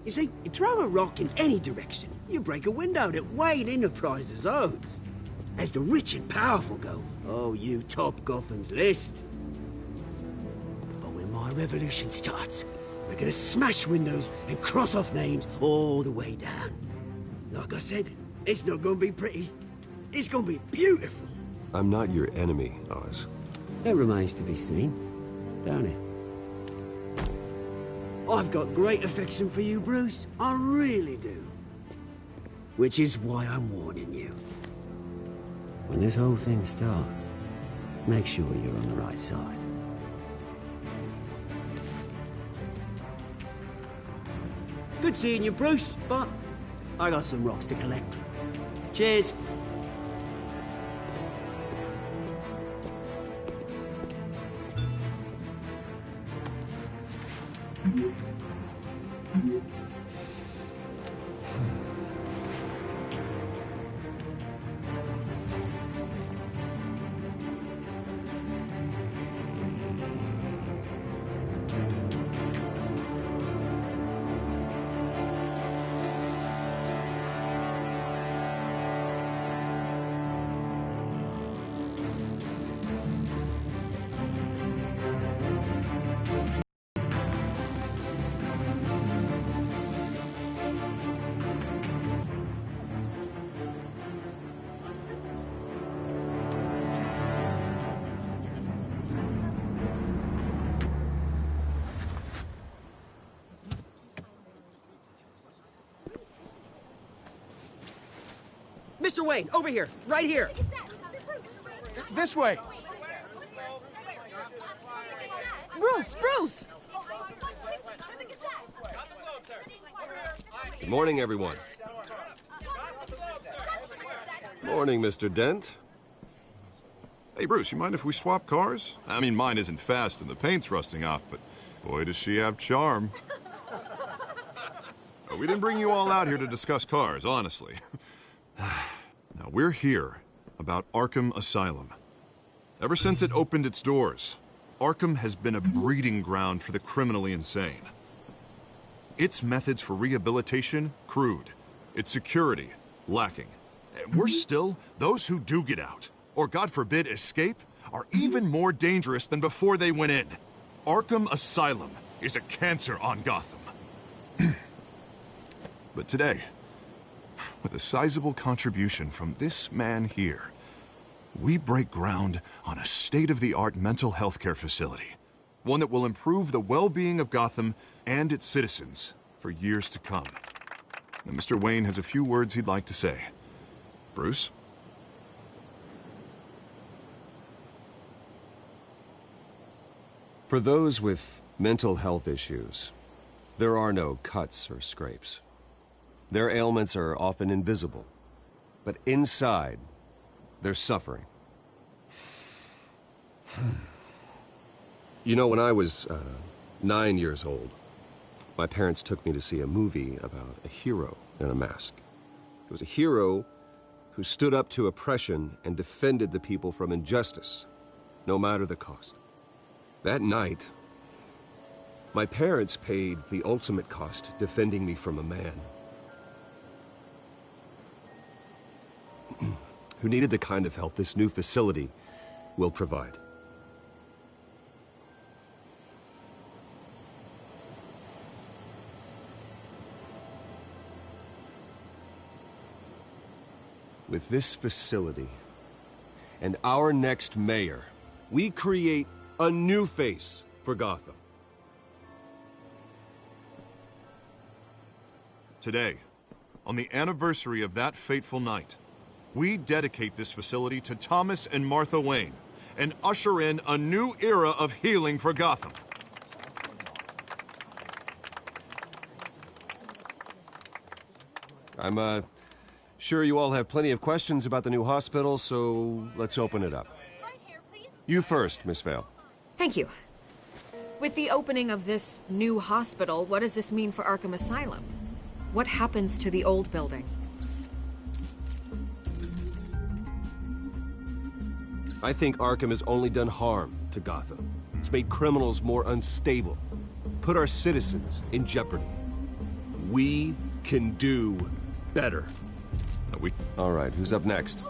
You see, you throw a rock in any direction, you break a window that Wayne Enterprises owns. As the rich and powerful go, oh, you top Gotham's list. But when my revolution starts, we're gonna smash windows and cross off names all the way down. Like I said, it's not gonna be pretty. It's gonna be beautiful. I'm not your enemy, Oz. That remains to be seen, don't it? I've got great affection for you, Bruce. I really do. Which is why I'm warning you. When this whole thing starts, make sure you're on the right side. Good seeing you, Bruce, but I got some rocks to collect. Cheers. Mr. Wayne, over here, right here. This way. Bruce! Good morning, everyone. Morning, Mr. Dent. Hey, Bruce, you mind if we swap cars? I mean, mine isn't fast and the paint's rusting off, but boy, does she have charm. We didn't bring you all out here to discuss cars, honestly. Now, we're here about Arkham Asylum. Ever since it opened its doors, Arkham has been a breeding ground for the criminally insane. Its methods for rehabilitation, crude. Its security, lacking. And worse still, those who do get out, or God forbid, escape, are even more dangerous than before they went in. Arkham Asylum is a cancer on Gotham. But today, with a sizable contribution from this man here, we break ground on a state-of-the-art mental health care facility. One that will improve the well-being of Gotham and its citizens for years to come. Now, Mr. Wayne has a few words he'd like to say. Bruce? For those with mental health issues, there are no cuts or scrapes. Their ailments are often invisible, but inside, they're suffering. You know, when I was 9 years old, my parents took me to see a movie about a hero in a mask. It was a hero who stood up to oppression and defended the people from injustice, no matter the cost. That night, my parents paid the ultimate cost defending me from a man who needed the kind of help this new facility will provide. With this facility and our next mayor, we create a new face for Gotham. Today, on the anniversary of that fateful night, we dedicate this facility to Thomas and Martha Wayne and usher in a new era of healing for Gotham. I'm sure you all have plenty of questions about the new hospital, so let's open it up. You first, Miss Vale. Thank you. With the opening of this new hospital, what does this mean for Arkham Asylum? What happens to the old building? I think Arkham has only done harm to Gotham. It's made criminals more unstable, put our citizens in jeopardy. We can do better. All right, who's up next?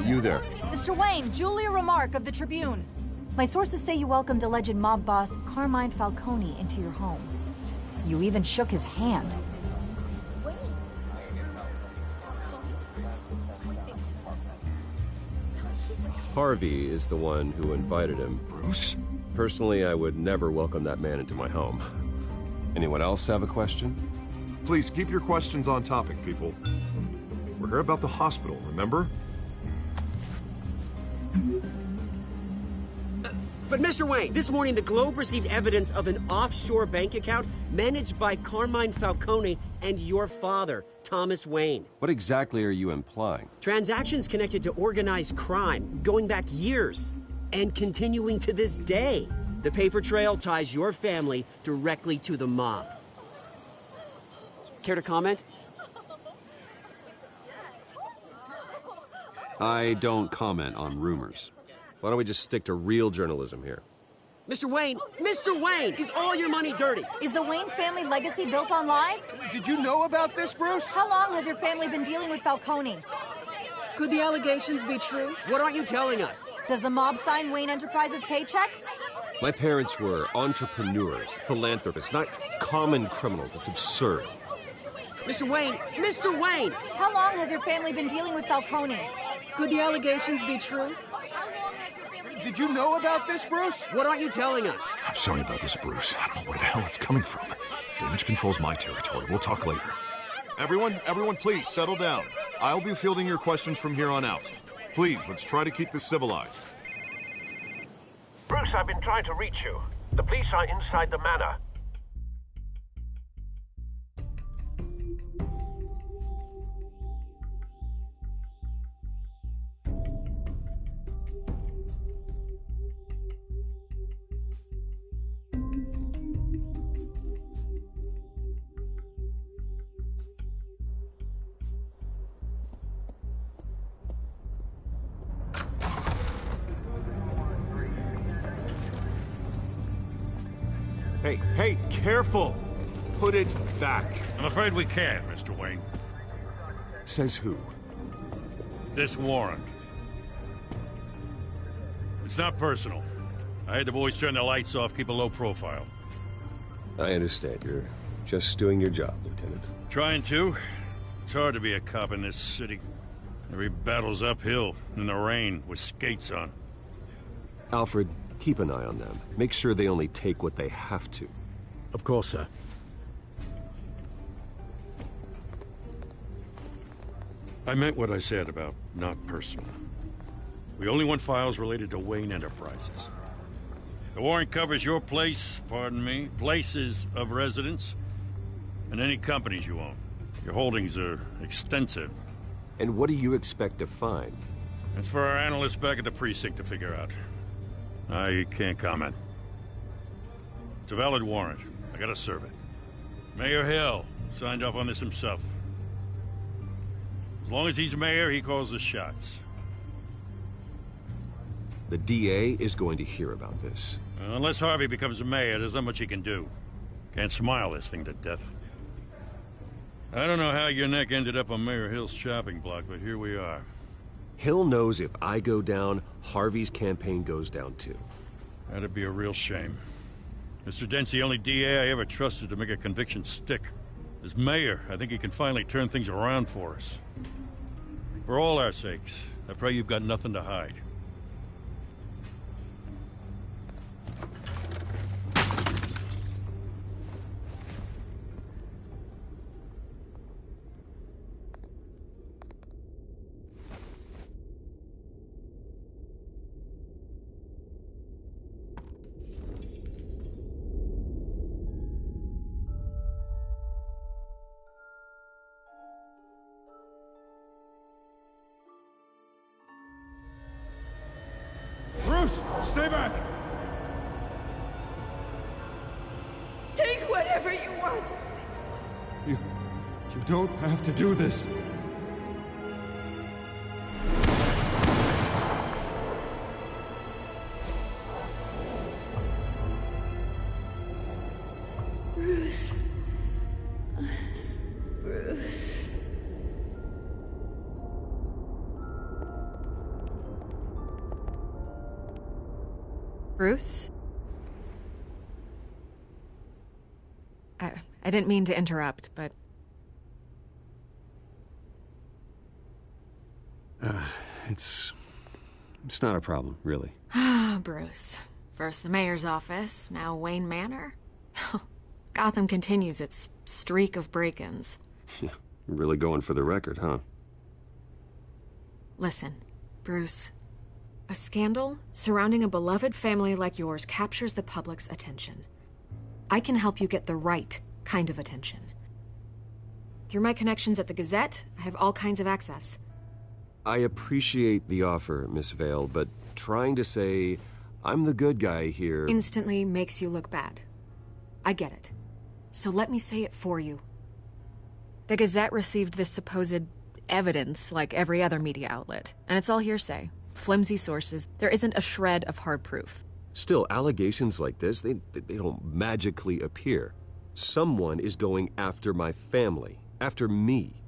You there. Mr. Wayne, Julia Remark of the Tribune. My sources say you welcomed alleged mob boss Carmine Falcone into your home. You even shook his hand. Harvey is the one who invited him. Bruce? Personally, I would never welcome that man into my home. Anyone else have a question? Please keep your questions on topic, people. We're here about the hospital, remember? But Mr. Wayne, this morning the Globe received evidence of an offshore bank account managed by Carmine Falcone and your father, Thomas Wayne. What exactly are you implying? Transactions connected to organized crime, going back years, and continuing to this day. The paper trail ties your family directly to the mob. Care to comment? I don't comment on rumors. Why don't we just stick to real journalism here? Mr. Wayne, is all your money dirty? Is the Wayne family legacy built on lies? Did you know about this, Bruce? How long has your family been dealing with Falcone? Could the allegations be true? What aren't you telling us? Does the mob sign Wayne Enterprises paychecks? My parents were entrepreneurs, philanthropists, not common criminals. That's absurd. Mr. Wayne! How long has your family been dealing with Falcone? Could the allegations be true? Did you know about this, Bruce? What aren't you telling us? I'm sorry about this, Bruce. I don't know where the hell it's coming from. Damage control's my territory. We'll talk later. Everyone, please settle down. I'll be fielding your questions from here on out. Please, let's try to keep this civilized. Bruce, I've been trying to reach you. The police are inside the manor. Hey, careful! Put it back. I'm afraid we can't, Mr. Wayne. Says who? This warrant. It's not personal. I had the boys turn the lights off, keep a low profile. I understand. You're just doing your job, Lieutenant. Trying to. It's hard to be a cop in this city. Every battle's uphill, in the rain, with skates on. Alfred, keep an eye on them. Make sure they only take what they have to. Of course, sir. I meant what I said about not personal. We only want files related to Wayne Enterprises. The warrant covers your place, pardon me, places of residence, and any companies you own. Your holdings are extensive. And what do you expect to find? That's for our analysts back at the precinct to figure out. I can't comment. It's a valid warrant. I gotta serve it. Mayor Hill signed off on this himself. As long as he's mayor, he calls the shots. The DA is going to hear about this. Unless Harvey becomes a mayor, there's not much he can do. Can't smile this thing to death. I don't know how your neck ended up on Mayor Hill's chopping block, but here we are. Hill knows if I go down, Harvey's campaign goes down too. That'd be a real shame. Mr. Dent's the only DA I ever trusted to make a conviction stick. As mayor, I think he can finally turn things around for us. For all our sakes, I pray you've got nothing to hide. Bruce, stay back! Take whatever you want. You don't have to do this. Bruce. Bruce. Bruce? I didn't mean to interrupt, but... It's not a problem, really. Ah, Bruce. First the mayor's office, now Wayne Manor. Gotham continues its streak of break-ins. Yeah, really going for the record, huh? Listen, Bruce. A scandal surrounding a beloved family like yours captures the public's attention. I can help you get the right kind of attention. Through my connections at the Gazette, I have all kinds of access. I appreciate the offer, Miss Vale, but trying to say I'm the good guy here... Instantly makes you look bad. I get it. So let me say it for you. The Gazette received this supposed evidence like every other media outlet, and it's all hearsay. Flimsy sources. There isn't a shred of hard proof. Still, allegations like this, they don't magically appear. Someone is going after my family, after me.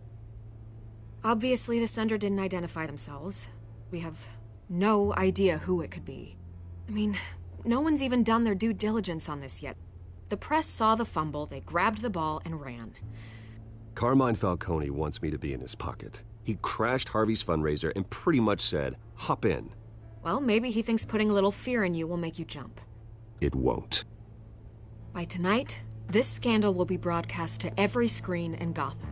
Obviously, the sender didn't identify themselves. We have no idea who it could be. I mean, no one's even done their due diligence on this yet. The press saw the fumble, they grabbed the ball and ran. Carmine Falcone wants me to be in his pocket. He crashed Harvey's fundraiser and pretty much said, hop in. Well, maybe he thinks putting a little fear in you will make you jump. It won't. By tonight, this scandal will be broadcast to every screen in Gotham.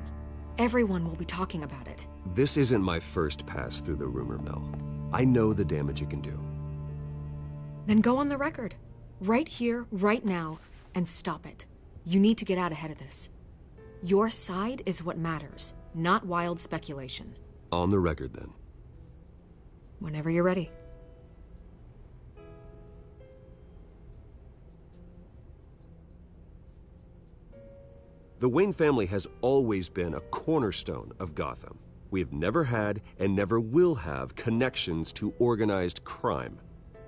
Everyone will be talking about it. This isn't my first pass through the rumor mill. I know the damage it can do. Then go on the record. Right here, right now, and stop it. You need to get out ahead of this. Your side is what matters, not wild speculation. On the record, then. Whenever you're ready. The Wayne family has always been a cornerstone of Gotham. We have never had and never will have connections to organized crime.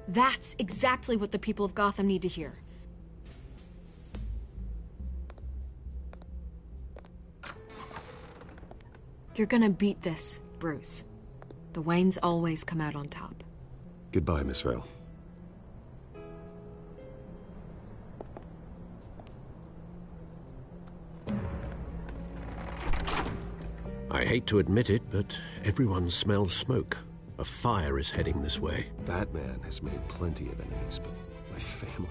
That's exactly what the people of Gotham need to hear. You're gonna beat this, Bruce. The Waynes always come out on top. Goodbye, Miss Vale. I hate to admit it, but everyone smells smoke. A fire is heading this way. Batman has made plenty of enemies, but my family...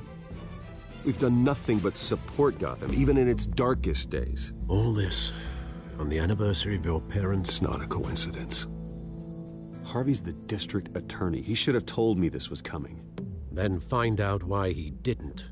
We've done nothing but support Gotham, even in its darkest days. All this On the anniversary of your parents? It's not a coincidence. Harvey's the district attorney. He should have told me this was coming. Then find out why he didn't.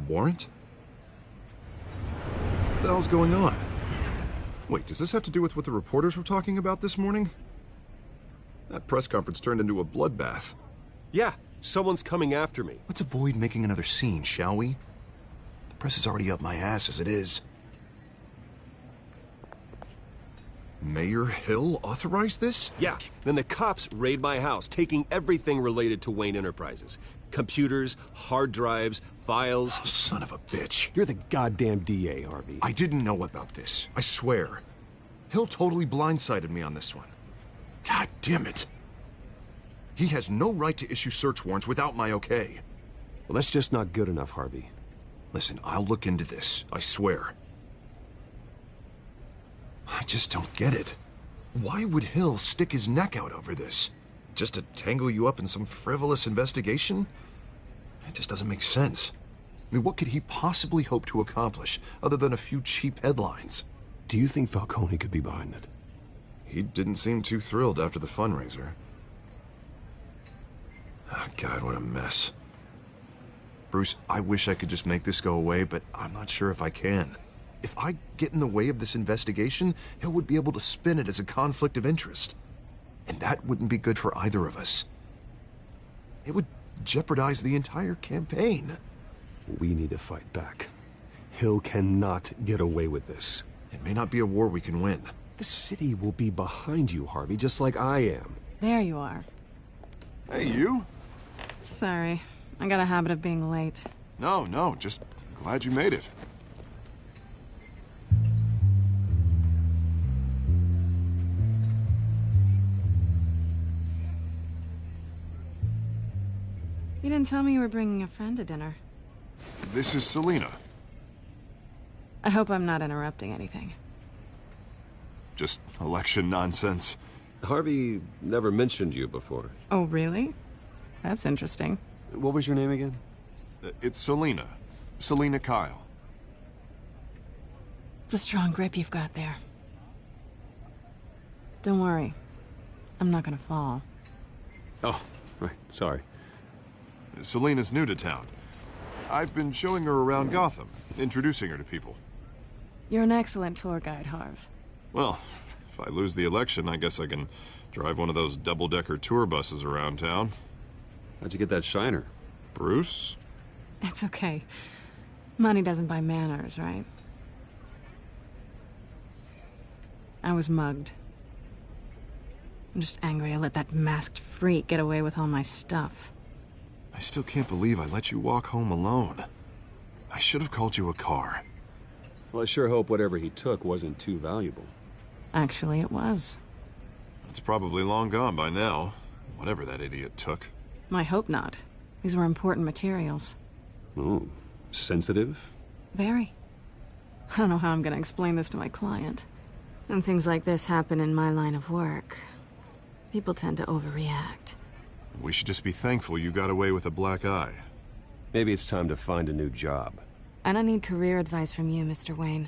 Warrant? What the hell's going on? Wait, does this have to do with what the reporters were talking about this morning? That press conference turned into a bloodbath. Yeah, someone's coming after me. Let's avoid making another scene, shall we? The press is already up my ass as it is. Mayor Hill authorized this? Yeah, then the cops raid my house, taking everything related to Wayne Enterprises. Computers, hard drives, files. Oh, son of a bitch. You're the goddamn DA, Harvey. I didn't know about this. I swear. Hill totally blindsided me on this one. God damn it. He has no right to issue search warrants without my okay. Well, that's just not good enough, Harvey. Listen, I'll look into this. I swear. I just don't get it. Why would Hill stick his neck out over this? Just to tangle you up in some frivolous investigation? It just doesn't make sense. I mean, what could he possibly hope to accomplish other than a few cheap headlines? Do you think Falcone could be behind it? He didn't seem too thrilled after the fundraiser. Oh, God, what a mess. Bruce, I wish I could just make this go away, but I'm not sure if I can. If I get in the way of this investigation, Hill would be able to spin it as a conflict of interest. And that wouldn't be good for either of us. It would jeopardize the entire campaign. We need to fight back. Hill cannot get away with this. It may not be a war we can win. The city will be behind you, Harvey, just like I am. There you are. Hey, you? Sorry. I got a habit of being late. No, just glad you made it. You didn't tell me you were bringing a friend to dinner. This is Selina. I hope I'm not interrupting anything. Just election nonsense. Harvey never mentioned you before. Oh, really? That's interesting. What was your name again? It's Selina. Selina Kyle. It's a strong grip you've got there. Don't worry. I'm not gonna fall. Oh, right. Sorry. Selina's new to town. I've been showing her around Gotham, introducing her to people. You're an excellent tour guide, Harv. Well, if I lose the election, I guess I can drive one of those double-decker tour buses around town. How'd you get that shiner? Bruce? It's okay. Money doesn't buy manners, right? I was mugged. I'm just angry I let that masked freak get away with all my stuff. I still can't believe I let you walk home alone. I should have called you a car. Well, I sure hope whatever he took wasn't too valuable. Actually, it was. It's probably long gone by now, whatever that idiot took. I hope not. These were important materials. Ooh, sensitive? Very. I don't know how I'm gonna explain this to my client. When things like this happen in my line of work, people tend to overreact. We should just be thankful you got away with a black eye. Maybe it's time to find a new job. I don't need career advice from you, Mr. Wayne.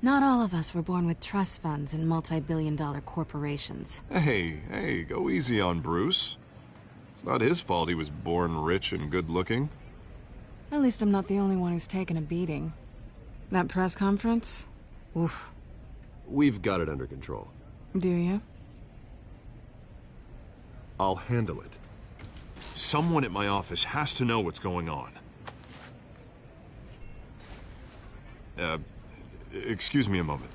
Not all of us were born with trust funds and multi-billion-dollar corporations. Hey, go easy on Bruce. It's not his fault he was born rich and good-looking. At least I'm not the only one who's taken a beating. That press conference? Oof. We've got it under control. Do you? I'll handle it. Someone at my office has to know what's going on. Excuse me a moment.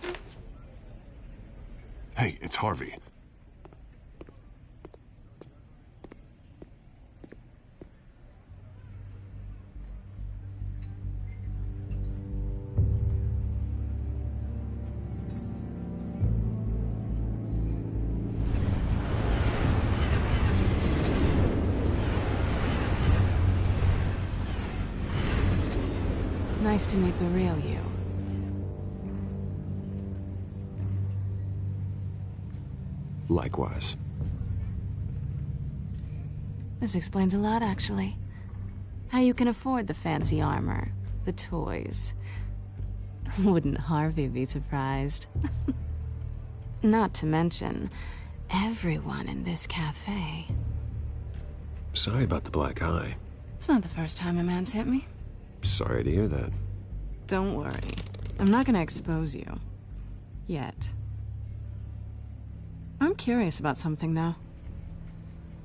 Hey, it's Harvey. Nice to meet the real you. Likewise. This explains a lot, actually. How you can afford the fancy armor, the toys. Wouldn't Harvey be surprised? Not to mention, everyone in this cafe. Sorry about the black eye. It's not the first time a man's hit me. Sorry to hear that. Don't worry. I'm not gonna expose you. Yet. I'm curious about something, though.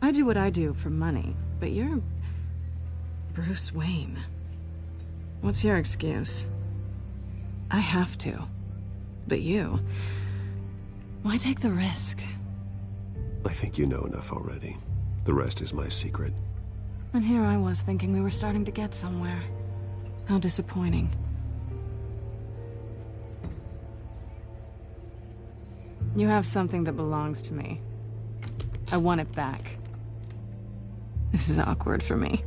I do what I do for money, but you're... Bruce Wayne. What's your excuse? I have to. But you... Why take the risk? I think you know enough already. The rest is my secret. And here I was thinking we were starting to get somewhere. How disappointing. You have something that belongs to me. I want it back. This is awkward for me.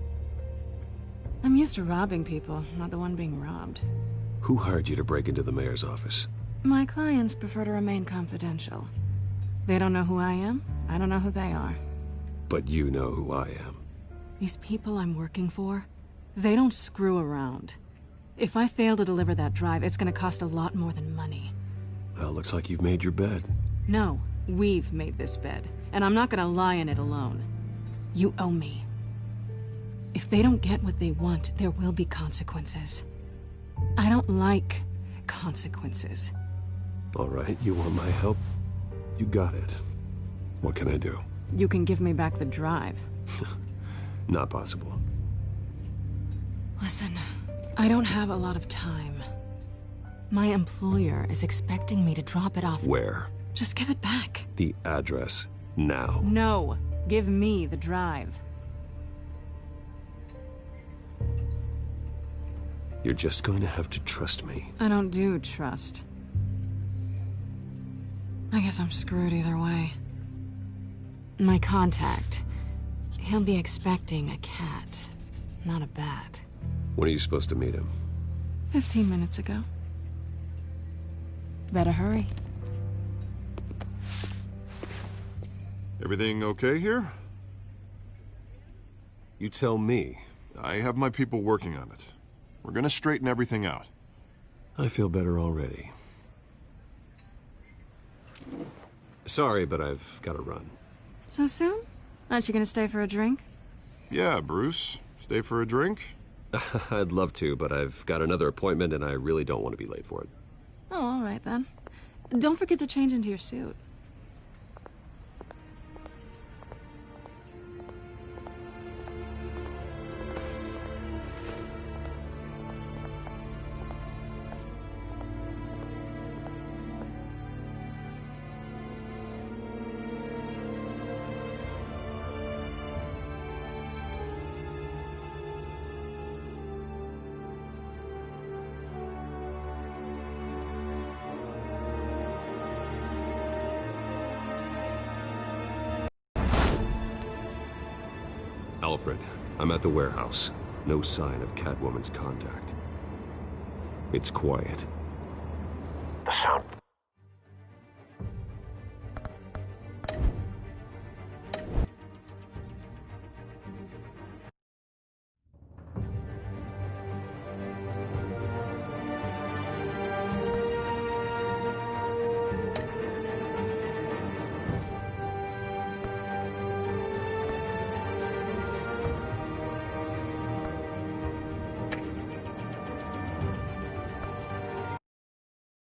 I'm used to robbing people, not the one being robbed. Who hired you to break into the mayor's office? My clients prefer to remain confidential. They don't know who I am, I don't know who they are. But you know who I am. These people I'm working for, they don't screw around. If I fail to deliver that drive, it's gonna cost a lot more than money. Well, looks like you've made your bed. No, we've made this bed, and I'm not gonna lie in it alone. You owe me. If they don't get what they want, there will be consequences. I don't like consequences. All right, you want my help? You got it. What can I do? You can give me back the drive. Not possible. Listen, I don't have a lot of time. My employer is expecting me to drop it off. Where? Just give it back. The address, now. No, give me the drive. You're just going to have to trust me. I don't do trust. I guess I'm screwed either way. My contact, he'll be expecting a cat, not a bat. When are you supposed to meet him? 15 minutes ago. Better hurry. Everything okay here? You tell me. I have my people working on it. We're gonna straighten everything out. I feel better already. Sorry, but I've got to run. So soon? Aren't you gonna stay for a drink? Yeah, Bruce. Stay for a drink? I'd love to, but I've got another appointment and I really don't want to be late for it. Oh, all right then. Don't forget to change into your suit. Alfred, I'm at the warehouse. No sign of Catwoman's contact. It's quiet. The sound